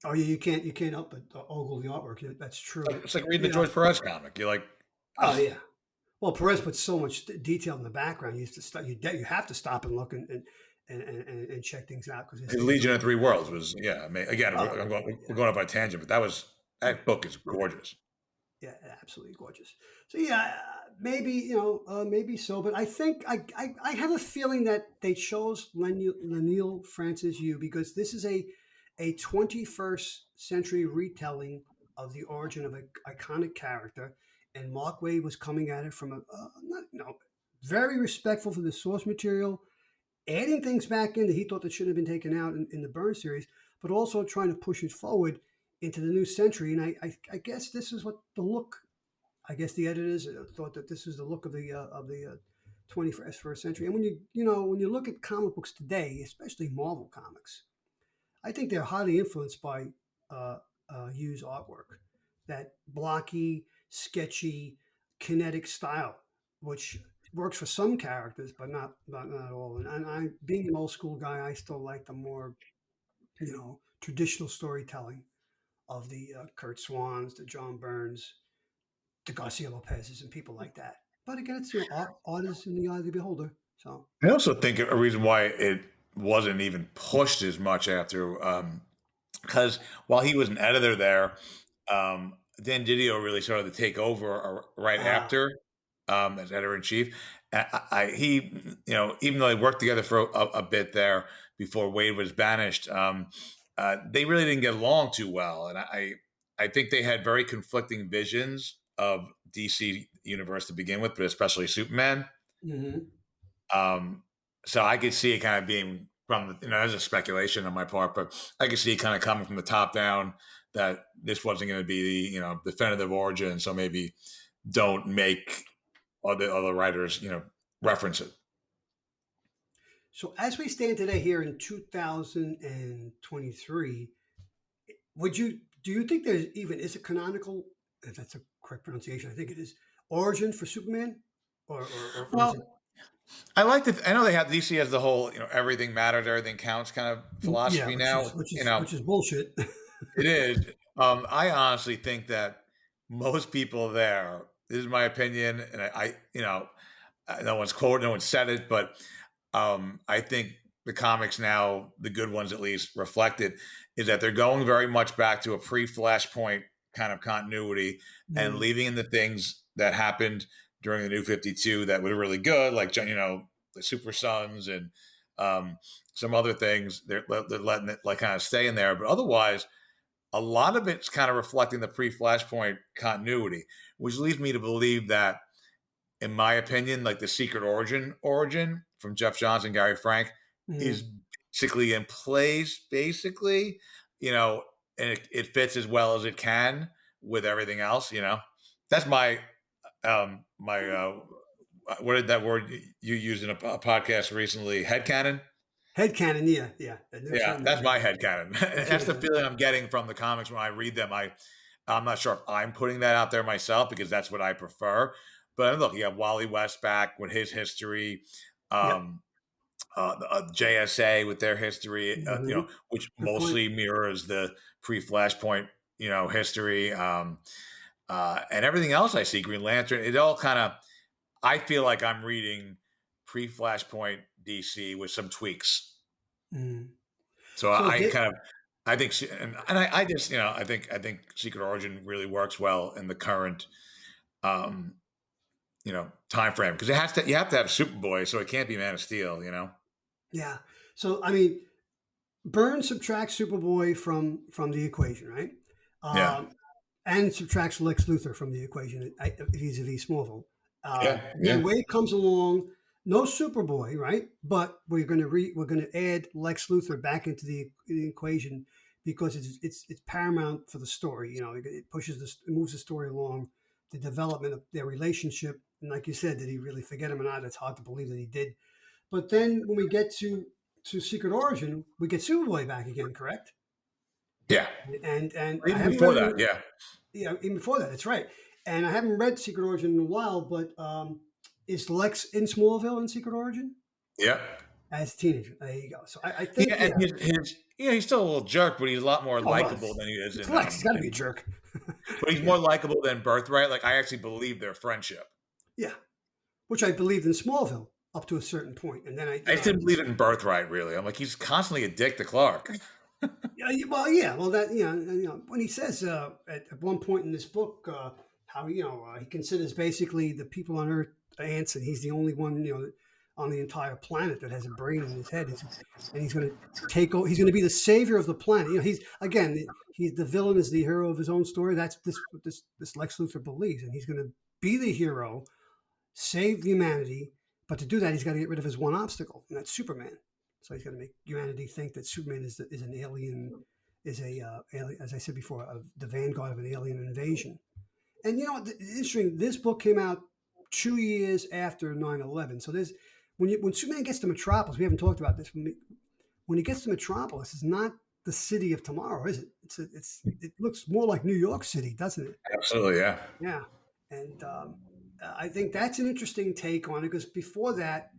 Oh yeah, you can't help but ogle the artwork. Yeah, that's true. It's like reading You the know, George Perez comic. You're like, oh oh, yeah. Well, Perez puts so much detail in the background. You have to you have to stop and look and check things out because there's things Legion going of Three on. Worlds was, yeah. I mean, again, Oh we're going off on a tangent, but that book is yeah. gorgeous. Yeah, absolutely gorgeous. So yeah, maybe maybe so, but I think I have a feeling that they chose Leinil Francis Yu because this is a 21st century retelling of the origin of an iconic character, and Mark Waid was coming at it from a not, very respectful for the source material, adding things back in that he thought that should have been taken out in the Burn series, but also trying to push it forward into the new century. And I guess this is what the look. I guess the editors thought that this is the look of the 21st century. And when you look at comic books today, especially Marvel comics, I think they're highly influenced by uh, Hughes' artwork. That blocky, sketchy, kinetic style, which works for some characters, but not all. And I, being an old school guy, I still like the more traditional storytelling of the Kurt Swans, the John Burns, the Garcia Lopez's, and people like that. But again, it's art is in the eye of the beholder. So I also think a reason why it wasn't even pushed as much after, because while he was an editor there, Dan Didio really started to take over right ah, after as editor in chief. He, even though they worked together for a bit there before Waid was banished, they really didn't get along too well, and I think they had very conflicting visions of DC universe to begin with, but especially Superman. mhm. Um, so I could see it kind of being from, as a speculation on my part, but I could see it kind of coming from the top down that this wasn't going to be the, definitive origin. So maybe don't make other writers, reference it. So as we stand today here in 2023, do you think there's even is a canonical, if that's a correct pronunciation, I think it is, origin for Superman, or is it? Well, I like to. I know they have DC as the whole, everything matters, everything counts kind of Yeah, philosophy now. which is bullshit. It is. I honestly think that most people there. This is my opinion, and no one's quoted, no one said it, but I think the comics now, the good ones at least, reflected is that they're going very much back to a pre-Flashpoint kind of continuity and Mm. leaving in the things that happened during the New 52 that were really good, like the Super Sons and um, some other things. They're letting it like kind of stay in there, but otherwise a lot of it's kind of reflecting the pre-Flashpoint continuity, which leads me to believe that, in my opinion, like the secret origin from Jeff Johns and Gary Frank is Mm. basically in place, basically, you know, and it fits as well as it can with everything else. That's my what did that word you used in a podcast recently? Headcanon. Headcanon, yeah, the new Yeah, term that's that my headcanon. That's the yeah, feeling I'm getting from the comics when I read them. I'm not sure if I'm putting that out there myself because that's what I prefer. But look, you have Wally West back with his history, yep. um, JSA with their history, Hmm. which Good point. mostly mirrors the pre-Flashpoint, history, and everything else I see. Green Lantern. It all kind of. I feel like I'm reading pre-Flashpoint DC with some tweaks. Mm. So So I did kind of I think I just I think Secret Origin really works well in the current um time frame because you have to have Superboy, so it can't be Man of Steel. yeah. So I mean, Burns subtracts Superboy from the equation, right? Yeah, Um, and subtracts Lex Luthor from the equation vis-a-vis Smallville. yeah, Then yeah, Wade comes along, no Superboy, right? But we're going to add Lex Luthor back into the equation because it's paramount for the story. It it moves the story along, the development of their relationship. And like you said, did he really forget him or not? It's hard to believe that he did. But then when we get to Secret Origin, we get Superboy back again, correct? yeah. And I Even haven't read before that, any. yeah, Yeah, even before that, that's right. And I haven't read Secret Origin in a while, but is Lex in Smallville in Secret Origin yeah, as a teenager? There you go. So I yeah. think, And yeah. his he's still a little jerk, but he's a lot more Oh well, likable than he is it's Lex. He's got to be a in. jerk. But he's Yeah, more likable than Birthright. Like I actually believe their friendship. yeah. Which I believed in Smallville up to a certain point, and then I just didn't believe it in Birthright. Really, I'm like he's constantly a dick to Clark. yeah, well, yeah, well, that when he says at one point in this book, how he considers basically the people on Earth ants, and he's the only one on the entire planet that has a brain in his head. And he's going to take over. He's going to be the savior of the planet. He's again, he's the villain is the hero of his own story. That's this Lex Luthor believes, and he's going to be the hero, save humanity. But to do that, he's got to get rid of his one obstacle, and that's Superman. So he's got to make humanity think that Superman is an alien, is alien, as I said before, the vanguard of an alien invasion. And interesting. This book came out 2 years after 9/11. So there's when Superman gets to Metropolis, we haven't talked about this. When he gets to Metropolis, it's not the city of tomorrow, is it? It looks more like New York City, doesn't it? Absolutely, yeah. Yeah, and I think that's an interesting take on it because before that,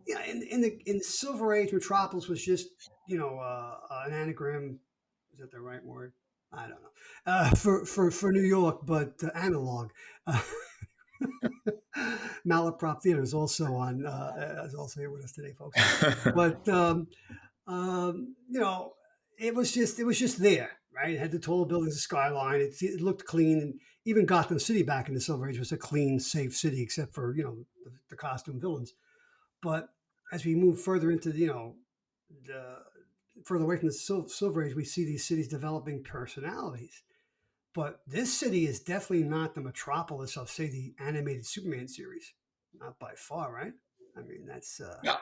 yeah, in the Silver Age, Metropolis was just an anagram. Is that the right word? I don't know. For New York, but analog. Uh, Malaprop Theater is also is also here with us today, folks. But it was just there, right? It had the tall buildings, the skyline. It looked clean, and even Gotham City back in the Silver Age was a clean, safe city, except for the costume villains. But as we move further into the further away from the Silver Age, we see these cities developing personalities. But this city is definitely not the metropolis of, say, the animated Superman series, not by far, right? I mean, that's Yeah.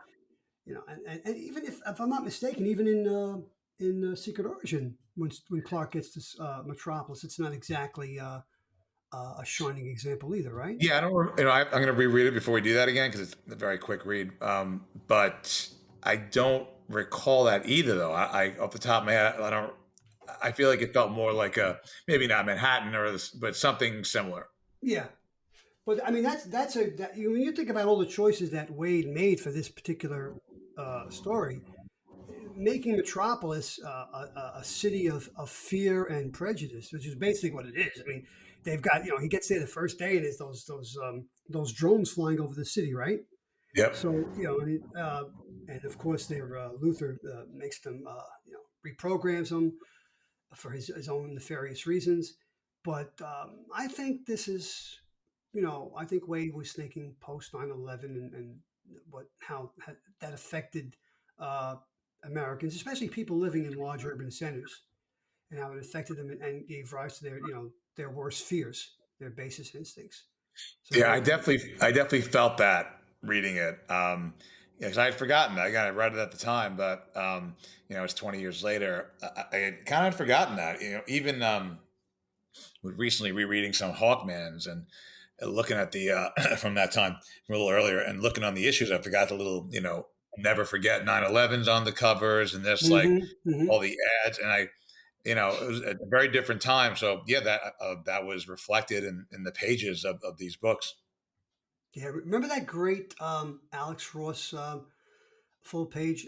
and even if I'm not mistaken, even in Secret Origin, when Clark gets to Metropolis, it's not exactly a shining example either, right? Yeah, I don't. I'm going to reread it before we do that again because it's a very quick read. But I don't recall that either, though. I off the top of my head, I don't. I feel like it felt more like a maybe not Manhattan but something similar. Yeah, but I mean when you think about all the choices that Waid made for this particular story, making Metropolis a city of fear and prejudice, which is basically what it is. I mean, they've got he gets there the first day and there's those drones flying over the city, right? Yep. So and of course their Luthor makes them reprograms them for his own nefarious reasons. But I think this is I think Waid was thinking post 9/11 and how that affected uh, Americans, especially people living in large urban centers, and how it affected them and gave rise to their worst fears, their basest instincts. So Yeah, I I definitely felt that reading it. Yeah, 'cause I had forgotten that. Again, I read it at the time, but it's 20 years later. I had kind of forgotten that. Even with recently rereading some Hawkmans and looking at the from that time from a little earlier and looking on the issues, I forgot the little never forget 9/11s on the covers and this like hmm all the ads, and it was a very different time. So yeah, that was reflected in the pages of these books. yeah. Remember that great Alex Ross full page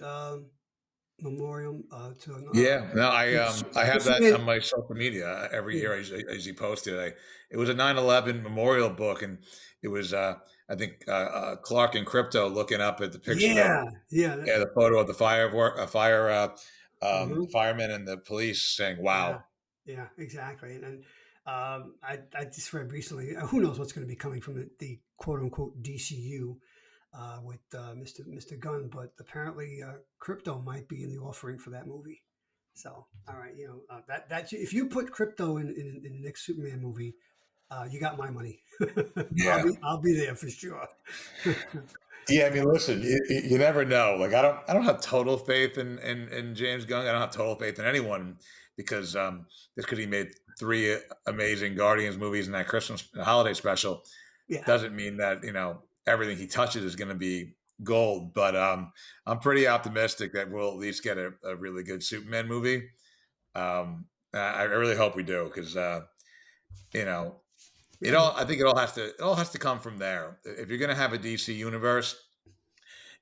memoriam to Yeah, no, I have that Superman? on my social media every Yeah, year as he posted. It was a 9/11 memorial book, and it was I think Clark and Crypto looking up at the picture of yeah, yeah. yeah the photo of the Mhm. firemen and the police saying Yeah, wow. yeah, exactly. And I just read recently. Who knows what's going to be coming from the quote unquote DCU with Mr. Gunn, but apparently crypto might be in the offering for that movie. So, all right, that if you put crypto in the next Superman movie, you got my money. Yeah. I'll be there for sure. Yeah, I mean, listen, you never know. Like, I don't have total faith in James Gunn. I don't have total faith in anyone because just because he made three amazing Guardians movies and that Christmas holiday special Yeah, doesn't mean that everything he touches is going to be gold. But I'm pretty optimistic that we'll at least get a really good Superman movie. I really hope we do because you know it yeah, all. I think it all has to come from there. If you're going to have a DC universe,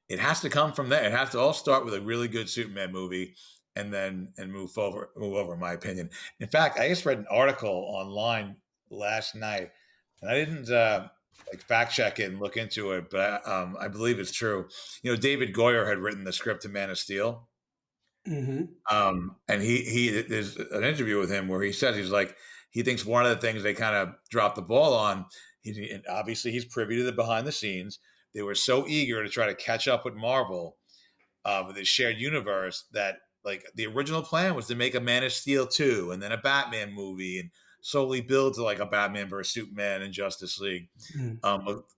it has to come from there. It has to all start with a really good Superman movie, and then move over. Move over, in my opinion. In fact, I just read an article online last night, and I didn't like fact check it and look into it, but I believe it's true. David Goyer had written the script to Man of Steel, hmm and he there's an interview with him where he says he's like, he thinks one of the things they kind of dropped the ball on. And obviously, he's privy to the behind the scenes. They were so eager to try to catch up with Marvel with this shared universe that like the original plan was to make a Man of Steel 2 and then a Batman movie and slowly build to like a Batman versus Superman and Justice League. Mm.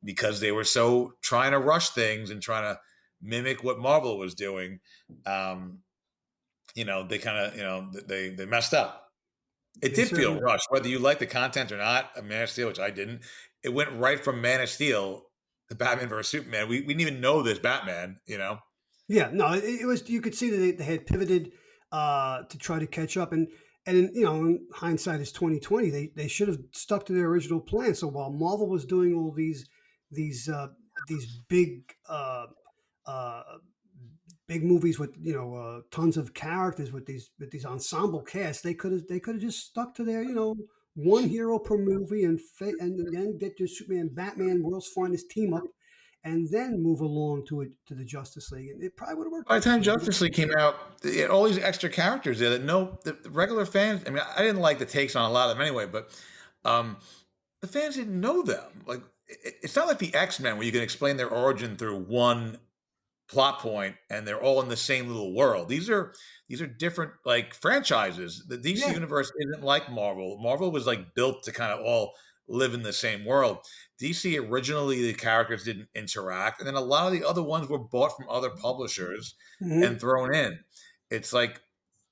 Because they were so trying to rush things and trying to mimic what Marvel was doing. Um, they kind of, they messed up. It They did feel certainly. rushed, whether you like the content or not. A Man of Steel, which I didn't, it went right from Man of Steel to Batman versus Superman. We didn't even know this Batman. Yeah, no, it was. You could see that they had pivoted to try to catch up, and in hindsight is 2020. They should have stuck to their original plan. So while Marvel was doing all these these uh, big movies with tons of characters with these ensemble casts, they could have just stuck to their one hero per movie and then get your Superman, Batman, world's finest team up, and then move along to the Justice League, and it probably would have worked By the better time for them. Justice League came out, they had all these extra characters there that the regular fans. I mean, I didn't like the takes on a lot of them anyway, but um, the fans didn't know them. Like, it's not like the X-Men where you can explain their origin through one plot point and they're all in the same little world. These are different like franchises. The DC Yeah. universe isn't like Marvel. Marvel was like built to kind of all live in the same world. DC originally the characters didn't interact, and then a lot of the other ones were bought from other publishers Hmm. and thrown in. It's like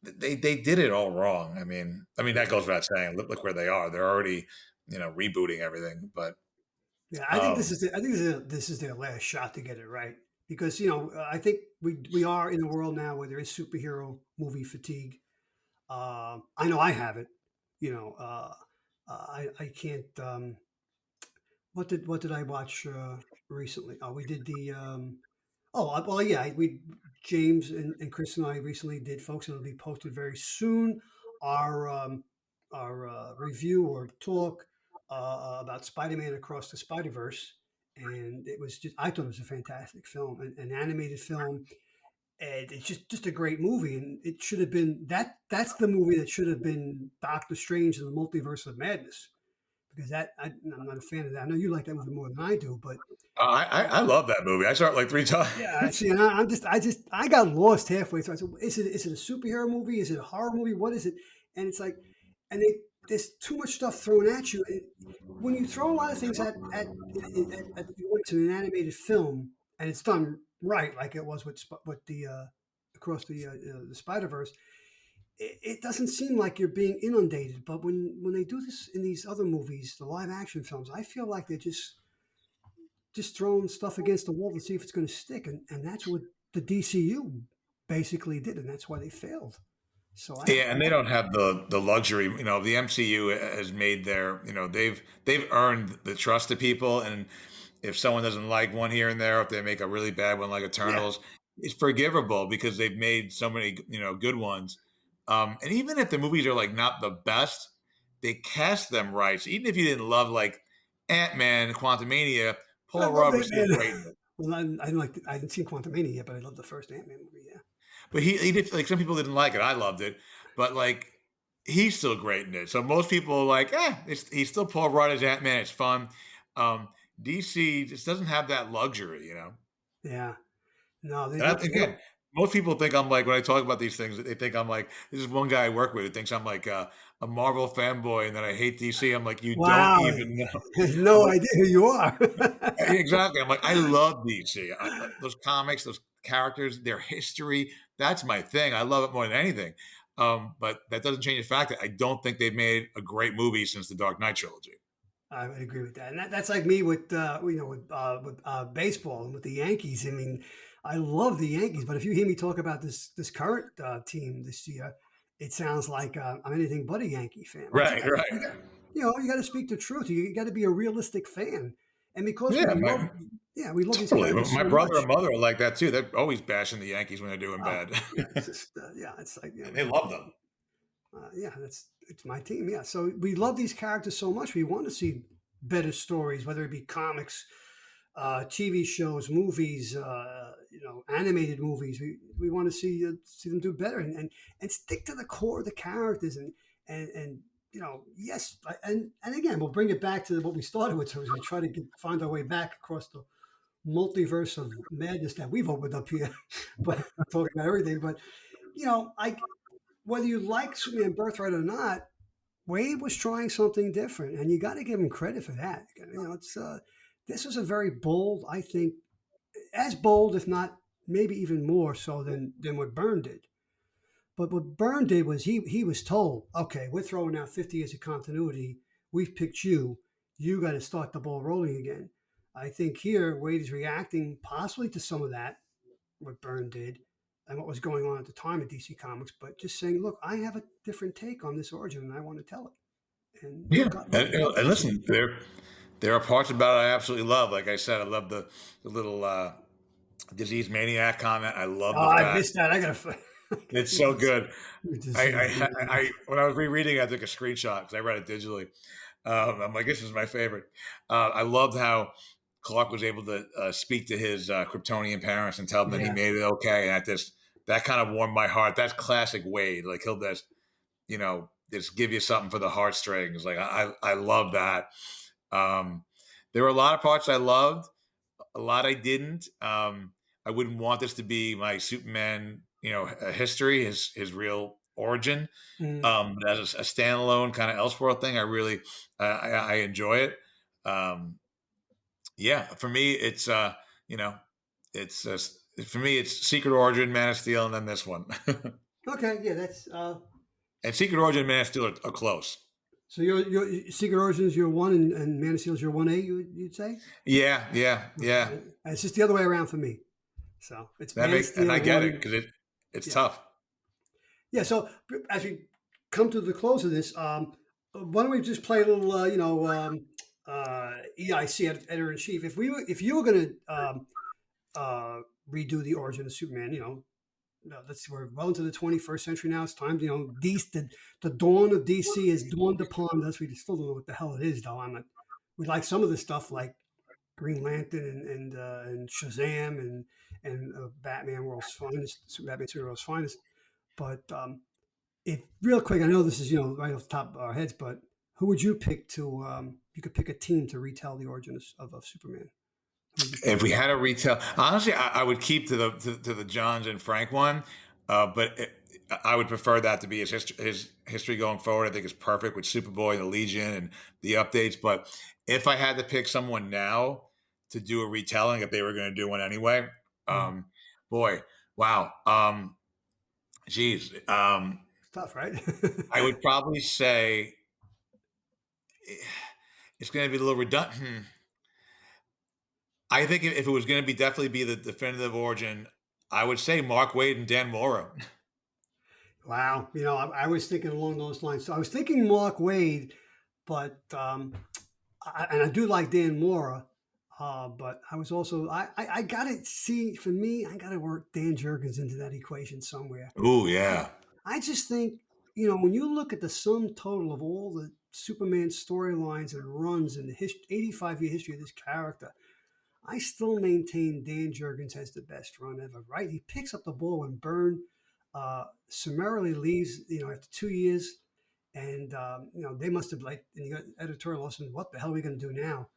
they did it all wrong. I mean that Yeah. goes without saying. Look where they are. They're already rebooting everything. But Yeah, um, I think this is their last shot to get it right, because I think we are in a world now where there is superhero movie fatigue. I know I have it. I can't. What did I watch recently? Oh, we did the. Well, yeah, we James and Chris and I recently did, folks. It'll be posted very soon. Our review or talk about Spider-Man Across the Spider-Verse, and it was just I thought it was a fantastic film, an animated film, and it's just a great movie, and it should have been that's the movie that should have been Doctor Strange and the Multiverse of Madness, because I'm not a fan of that. I know you like that movie more than I do, but I love that movie. I saw it like three yeah, I times. see. And I got lost halfway through. I said, is it a superhero movie? Is it a horror movie? What is it? And it's like, and there's too much stuff thrown at you. And when you throw a lot of things to an animated film, and it's done right, like it was with the across the Spider Verse, it doesn't seem like you're being inundated. But when they do this in these other movies, the live action films, I feel like they're just throwing stuff against the wall to see if it's going to stick, and that's what the DCU basically did, and that's why they failed. So Yeah, and they don't have the luxury. The MCU has made they've earned the trust of people, and if someone doesn't like one here and there, if they make a really bad one like yeah, Eternals, it's forgivable because they've made so many good ones. And even if the movies are like not the best, they cast them right. So even if you didn't love like Ant-Man, Quantumania, I Paul love Rudd was that still man. great in it. Well, I didn't see Quantumania yet, but I love the first Ant Man movie. Yeah, But he did like some people didn't like it. I loved it, but like he's still great in it. So most people are like, he's still Paul Rudd as Ant Man. It's fun. Um, DC just doesn't have that luxury. yeah. No, they And don't. They again, don't. most people think I'm like when I talk about these things, they think I'm like this is one guy I work with who thinks I'm like a Marvel fanboy and that I hate DC. I'm like, you don't Wow, even know. he has I'm no like, idea who you are. exactly. I'm like, I love DC. Those comics, those characters, their history. That's my thing. I love it more than anything. But that doesn't change the fact that I don't think they've made a great movie since the Dark Knight trilogy. I would agree with that, and that's like me with with baseball and with the Yankees. I mean, I love the Yankees, but if you hear me talk about this current team this year, it sounds like I'm anything but a Yankee fan. But Right, right. you got to speak the truth. You got to be a realistic fan, and because Yeah, we love these totally. characters My so brother much. and mother are like that too. They're always bashing the Yankees when they're doing Oh, bad. yeah, it's just it's like They love them. yeah, it's my team. Yeah, so we love these characters so much. We want to see better stories, whether it be comics, TV shows, movies, animated movies. We want to see them do better and stick to the core of the characters and yes, and again, we'll bring it back to what we started with. So as we try to find our way back across the multiverse of madness that we've opened up here, but talking about everything. But I whether you like Superman Birthright or not, Waid was trying something different, and you got to give him credit for that. It's this was a very bold, I think, as bold, if not maybe even more so than what Byrne did. But what Byrne did was he was told, okay, we're throwing out 50 years of continuity. We've picked you. You got to start the ball rolling again. I think here Waid is reacting possibly to some of that, what Byrne did, and what was going on at the time at DC Comics, but just saying, look, I have a different take on this origin, and I want to tell it. And Yeah, God, and listen, there are parts about it I absolutely love. Like I said, I love the little disease maniac comment. I love oh, the I fact missed that. I gotta it's so good. disease. When I was rereading, I took a screenshot because I read it digitally. I'm like, this is my favorite. I loved how Clark was able to speak to his Kryptonian parents and tell them that he Yeah. made it okay, and that kind of warmed my heart. That's classic Waid. Like he'll just give you something for the heartstrings. Like I love that. Um, there were a lot of parts I loved, a lot I didn't. I wouldn't want this to be my Superman, history, his real origin. Mm. As a standalone kind of Elseworld thing, I really I enjoy it. Um, yeah, for me, you know, it's for me it's Secret Origin, Man of Steel, and then this one. Okay, yeah, that's And Secret Origin and Man of Steel are close. so your Secret Origins your one and Man of Steel's your 1A. You'd say Yeah, yeah, okay, yeah. and it's just the other way around for me. So it's That Man of makes and Steel I get it one. because it's Yeah, tough. yeah. So as we come to the close of this, why don't we just play a little, EIC editor in chief? If you were going to uh, redo the origin of Superman, no, we're well into the 21st century now. It's time, the dawn of DC has dawned upon us. We still don't know what the hell it is, though. We like some of the stuff like Green Lantern and Shazam and Batman World's Finest, Batman Superhero's Finest. But if real quick, I know this is right off the top of our heads, but who would you pick to? You could pick a team to retell the origins of Superman. Who would you pick? If we had a retail, honestly, I would keep to the Johns and Frank one, but I would prefer that to be his history going forward. I think it's perfect with Superboy and the Legion and the updates. But if I had to pick someone now to do a retelling, if they were going to do one anyway, Mm. boy, wow, geez, It's tough, right? I would probably say it's going to be a little redundant. I think if it was going to be definitely be the definitive origin, I would say Mark Waid and Dan Mora. Wow. I was thinking along those lines. So I was thinking Mark Waid, but and I do like Dan Mora, but I was also I got to see for me I got to work Dan Jurgens into that equation somewhere. Ooh, I yeah. I just think when you look at the sum total of all the Superman storylines and runs in the 85-year history of this character, I still maintain Dan Jurgens has the best run ever. Right? He picks up the ball when Byrne summarily leaves. After 2 years, and they must have like in the editorial lesson, what the hell are we going to do now?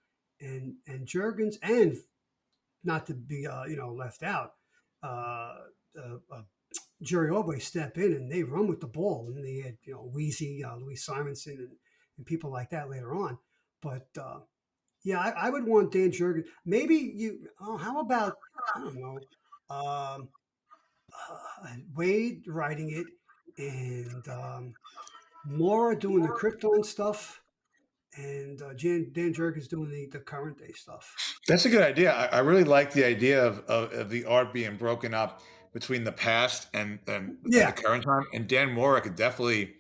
And Jurgens, and not to be left out, uh, uh, uh, Jerry Oboe step in and they run with the ball, and they had Wheezy, Louis Simonson, and people like that later on. But yeah, I would want Dan Jurgens. Maybe you. Oh, how about I don't know. Um, Waid writing it, and Mora doing the Krypton stuff, and Dan Jurgens doing the current day stuff. That's a good idea. I really like the idea of the art being broken up between the past and the Yeah. current time. And Dan Mora could definitely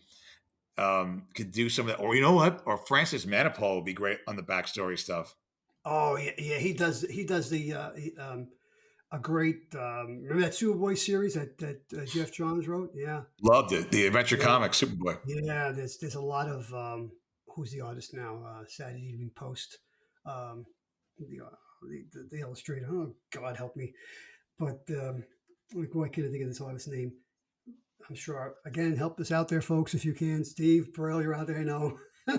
could do some of that. Or you know what? Or Francis Manipul would be great on the backstory stuff. Oh yeah, yeah. He does. He does a great. Remember that Superboy series that Jeff Johns wrote? Yeah, Loved it. The Adventure yeah, Comics, Superboy. yeah. There's a lot of who's the artist now? Saturday Evening Post. Um, the, uh, the illustrator. Oh God, help me! But why can't I think of this artist's name? I'm sure. Again, help us out there, folks, if you can. Steve Burrell, you're out there. I know. He's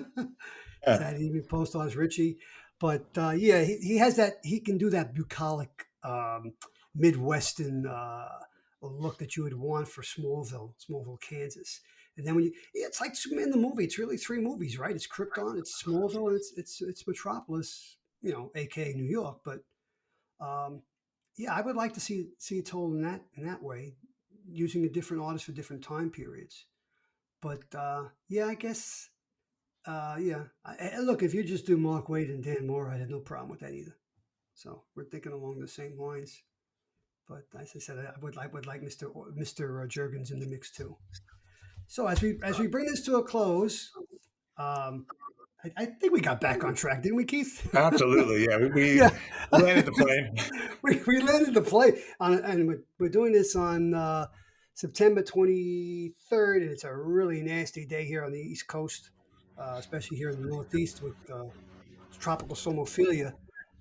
Yeah. had even post on his Richie, but yeah, he has that. He can do that bucolic Midwestern look that you would want for Smallville, Kansas. And then when you, yeah, it's like Superman the movie. It's really three movies, right? It's Krypton, it's Smallville, and it's Metropolis. aka New York. But um, yeah, I would like to see it told in that way, using a different artist for different time periods. But yeah, I guess yeah. Look, if you just do Mark Waid and Dan Moore, I had no problem with that either. So we're thinking along the same lines. But as I said, I would like Mr. Jurgens in the mix too. So as we bring this to a close, um, I think we got back on track, didn't we, Keith? Absolutely, yeah. We Yeah, landed the plane. we landed the play on, and we're doing this on September 23rd, and it's a really nasty day here on the East Coast, especially here in the Northeast with tropical somophilia.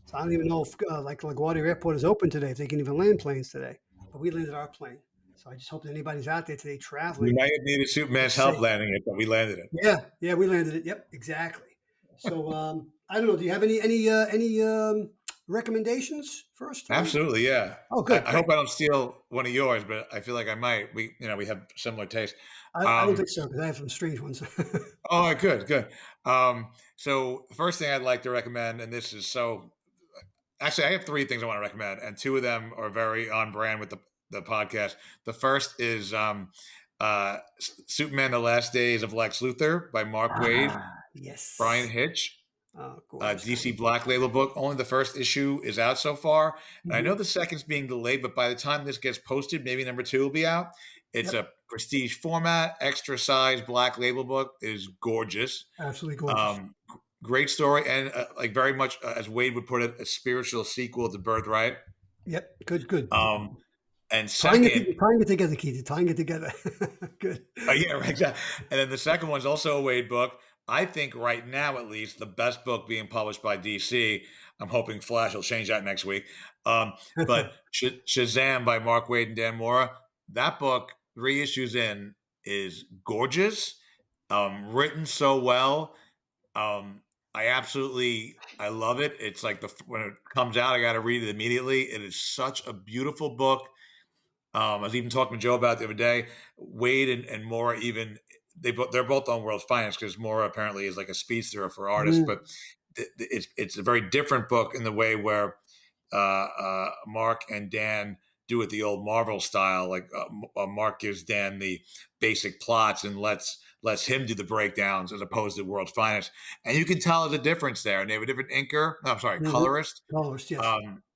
So I don't even know if like LaGuardia Airport is open today, if they can even land planes today. But we landed our plane, so I just hope that anybody's out there today We traveling might have needed Superman's is help safe. landing it, but we landed it. Yeah, we landed it. Yep, exactly. So I don't know. Do you have any recommendations for us today? Absolutely, yeah. Oh, I, good, I hope great. I don't steal one of yours, but I feel like I might. We have similar taste. I don't Um, think so because I have some strange ones. oh, good, good. So the first thing I'd like to recommend, and this is so actually, I have three things I want to recommend, and two of them are very on brand with the podcast. The first is Superman: The Last Days of Lex Luthor by Mark Waid, Brian Yes. Hitch. Oh, gorgeous. DC Black Label book. Only the first issue is out so far, and I know Hmm. the second's being delayed. But by the time this gets posted, maybe number two will be out. It's Yep. a prestige format, extra size Black Label book. It is gorgeous. Absolutely gorgeous. Um, Great story, and like very much as Waid would put it, a spiritual sequel to Birthright. Yep. Good. Good. Um, and Tying it, second, tying it together, Keith. Tying it together. Good. yeah, right, exactly. And then the second one's also a Waid book. I think right now, at least, the best book being published by DC. I'm hoping Flash will change that next week. But Shazam by Mark Waid and Dan Mora. That book, three issues in, is gorgeous. Written so well. I love it. It's like when it comes out, I got to read it immediately. It is such a beautiful book. I was even talking to Joe about it the other day. Waid and Mora even they're both on World's Finest because Mora apparently is like a speedster for artists, Mm, but it's a very different book in the way where Mark and Dan do it the old Marvel style. Like Mark gives Dan the basic plots and lets him do the breakdowns as opposed to World's Finest, and you can tell there's a difference there. And they have a different inker. No, I'm sorry, hmm. colorist. Colors, yes.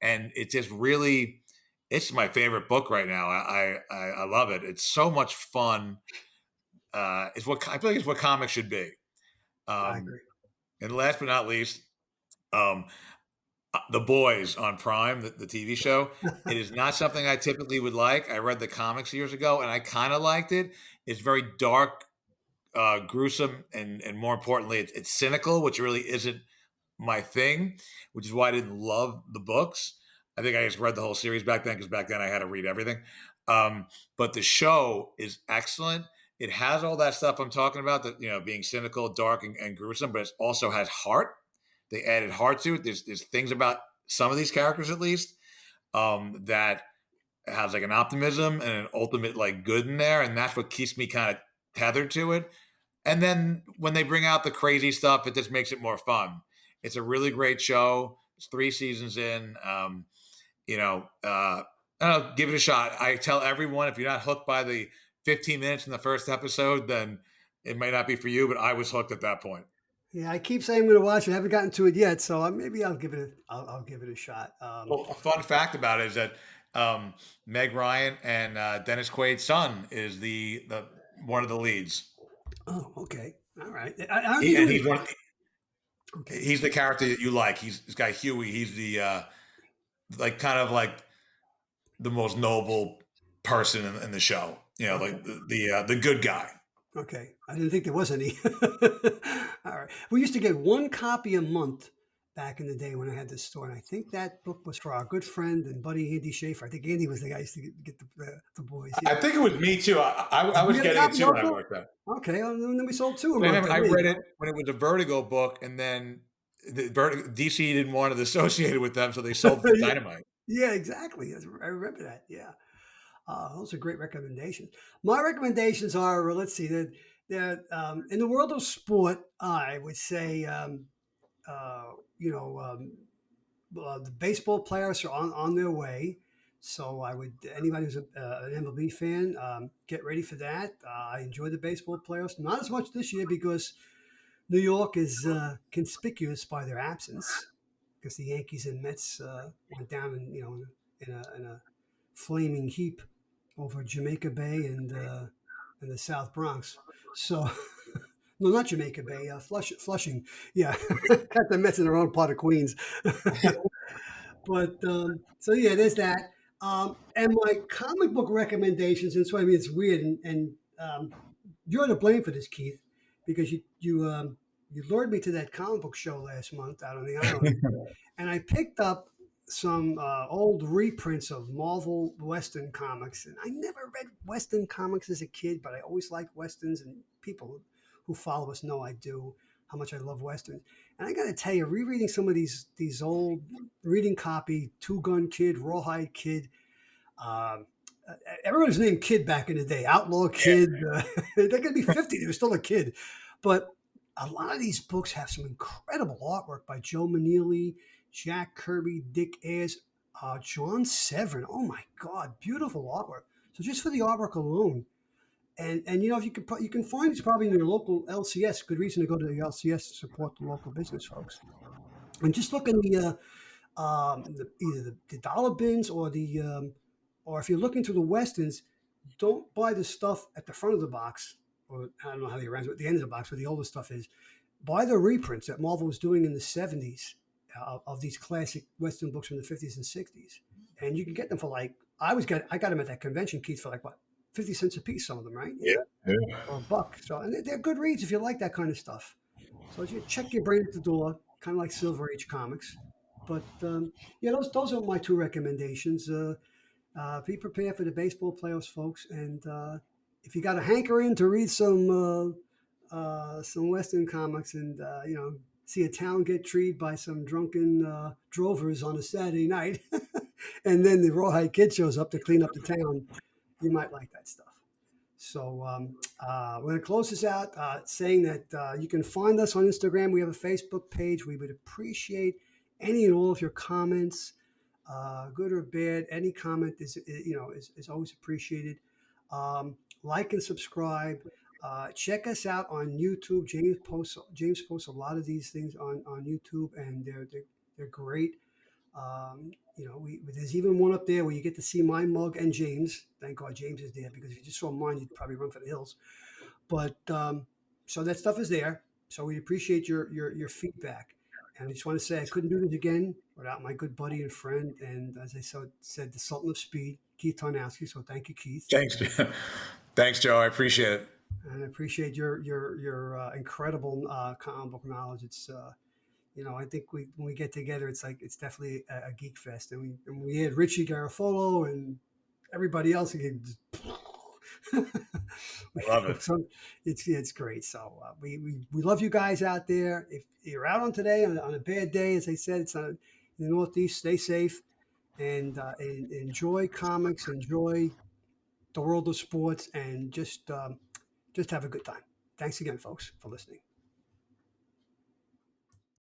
And it's just really it's my favorite book right now. I love it. It's so much fun. It's what I feel like it's what comics should be. I Um, agree. and last but not least, um, The Boys on Prime, the TV show. It is not something I typically would like. I read the comics years ago, and I kind of liked it. It's very dark, gruesome, and more importantly, it's cynical, which really isn't my thing, which is why I didn't love the books. I think I just read the whole series back then because back then I had to read everything. But the show is excellent. It has all that stuff I'm talking about, that being cynical, dark, and gruesome, but it also has heart. They added heart to it. There's things about some of these characters, at least, that has like an optimism and an ultimate like good in there, and that's what keeps me kind of tethered to it. And then when they bring out the crazy stuff, it just makes it more fun. It's a really great show. It's three seasons in. You know, uh, I don't know, give it a shot. I tell everyone if you're not hooked by the 15 minutes in the first episode, then it may not be for you. But I was hooked at that point. Yeah, I keep saying I'm going to watch it. I haven't gotten to it yet, so maybe I'll give it a shot. Well, a fun fact about it is that Meg Ryan and Dennis Quaid's son is the one of the leads. Oh, okay, all right. Aren't they He, and doing? he's one. Okay, He's the character that you like. He's this guy Huey. He's the like kind of like the most noble person in the show. okay, Like the good guy. okay. I didn't think there was any. All right. We used to get one copy a month back in the day when I had this store. And I think that book was for our good friend and buddy Andy Schaefer. I think Andy was the guy who used to get the boys. I Yeah. think it was me too. I You was had a getting it copy too when I also? worked there. Okay. Well, then we sold two a But I month. remember I There you read it go. when it was a Vertigo book, and then DC didn't want it associated with them, so they sold it to Yeah. Dynamite. Yeah, exactly. I remember that. Yeah. Those are great recommendations. My recommendations are, let's see, they're in the world of sport, I would say, uh, you know, the baseball players are on their way. So I would, anybody who's an MLB fan, get ready for that. I enjoy the baseball playoffs, not as much this year because New York is conspicuous by their absence because the Yankees and Mets went down in a flaming heap over Jamaica Bay and the South Bronx. So, no, not Jamaica Bay, Flushing. Yeah, got the Mets in their own part of Queens. But so yeah, there's that. And my comic book recommendations, and so I mean it's weird, and you're to blame for this, Keith, because you lured me to that comic book show last month out on the island, and I picked up some old reprints of Marvel Western comics. And I never read Western comics as a kid, but I always liked Westerns, and people who follow us know I do, how much I love Westerns. And I got to tell you, rereading some of these old reading copy, Two Gun Kid, Rawhide Kid, um, everyone was named Kid back in the day, Outlaw Kid. They could be 50, they were still a kid. But a lot of these books have some incredible artwork by Joe Manili, Jack Kirby, Dick Ayers, John Severin. Oh my God, beautiful artwork. So just for the artwork alone, and if you can find these probably in your local LCS. Good reason to go to the LCS to support the local business folks. And just look in either the dollar bins or if you're looking through the westerns, don't buy the stuff at the front of the box, or I don't know how they arrange it at the end of the box where the older stuff is. Buy the reprints that Marvel was doing in the 70s of these classic western books from the 50s and 60s, and you can get them for like I got them at that convention, Keith, for like what, 50 cents a piece, some of them, right? Yeah, Yeah, yeah. or a buck. So, and they're good reads if you like that kind of stuff. So you check your brain at the door, kind of like Silver Age comics. But yeah, those are my two recommendations. Be prepared for the baseball playoffs, folks. And if you got a hankering to read some Western comics and see a town get treated by some drunken drovers on a Saturday night, and then the Rawhide Kid shows up to clean up the town, you might like that stuff. So we're going to close this out saying that you can find us on Instagram. We have a Facebook page. We would appreciate any and all of your comments, good or bad. Any comment is always appreciated. Like and subscribe. Check us out on YouTube. James posts a lot of these things on YouTube, and they're great. There's even one up there where you get to see my mug and James. Thank God James is there, because if you just saw mine, you'd probably run for the hills. But so that stuff is there. So we appreciate your feedback. And I just want to say I couldn't do this again without my good buddy and friend, and as I said, the Sultan of Speed, Keith Tarnowski. So thank you, Keith. Thanks, thanks, Joe. I appreciate it. And I appreciate your incredible comic book knowledge. It's I think when we get together, it's definitely a geek fest, and we had Richie Garofalo and everybody else. I love it. So it's great. So we love you guys out there. If you're out on today on a bad day, as I said, it's in the Northeast. Stay safe and enjoy comics, enjoy the world of sports, and just have a good time. Thanks again, folks, for listening.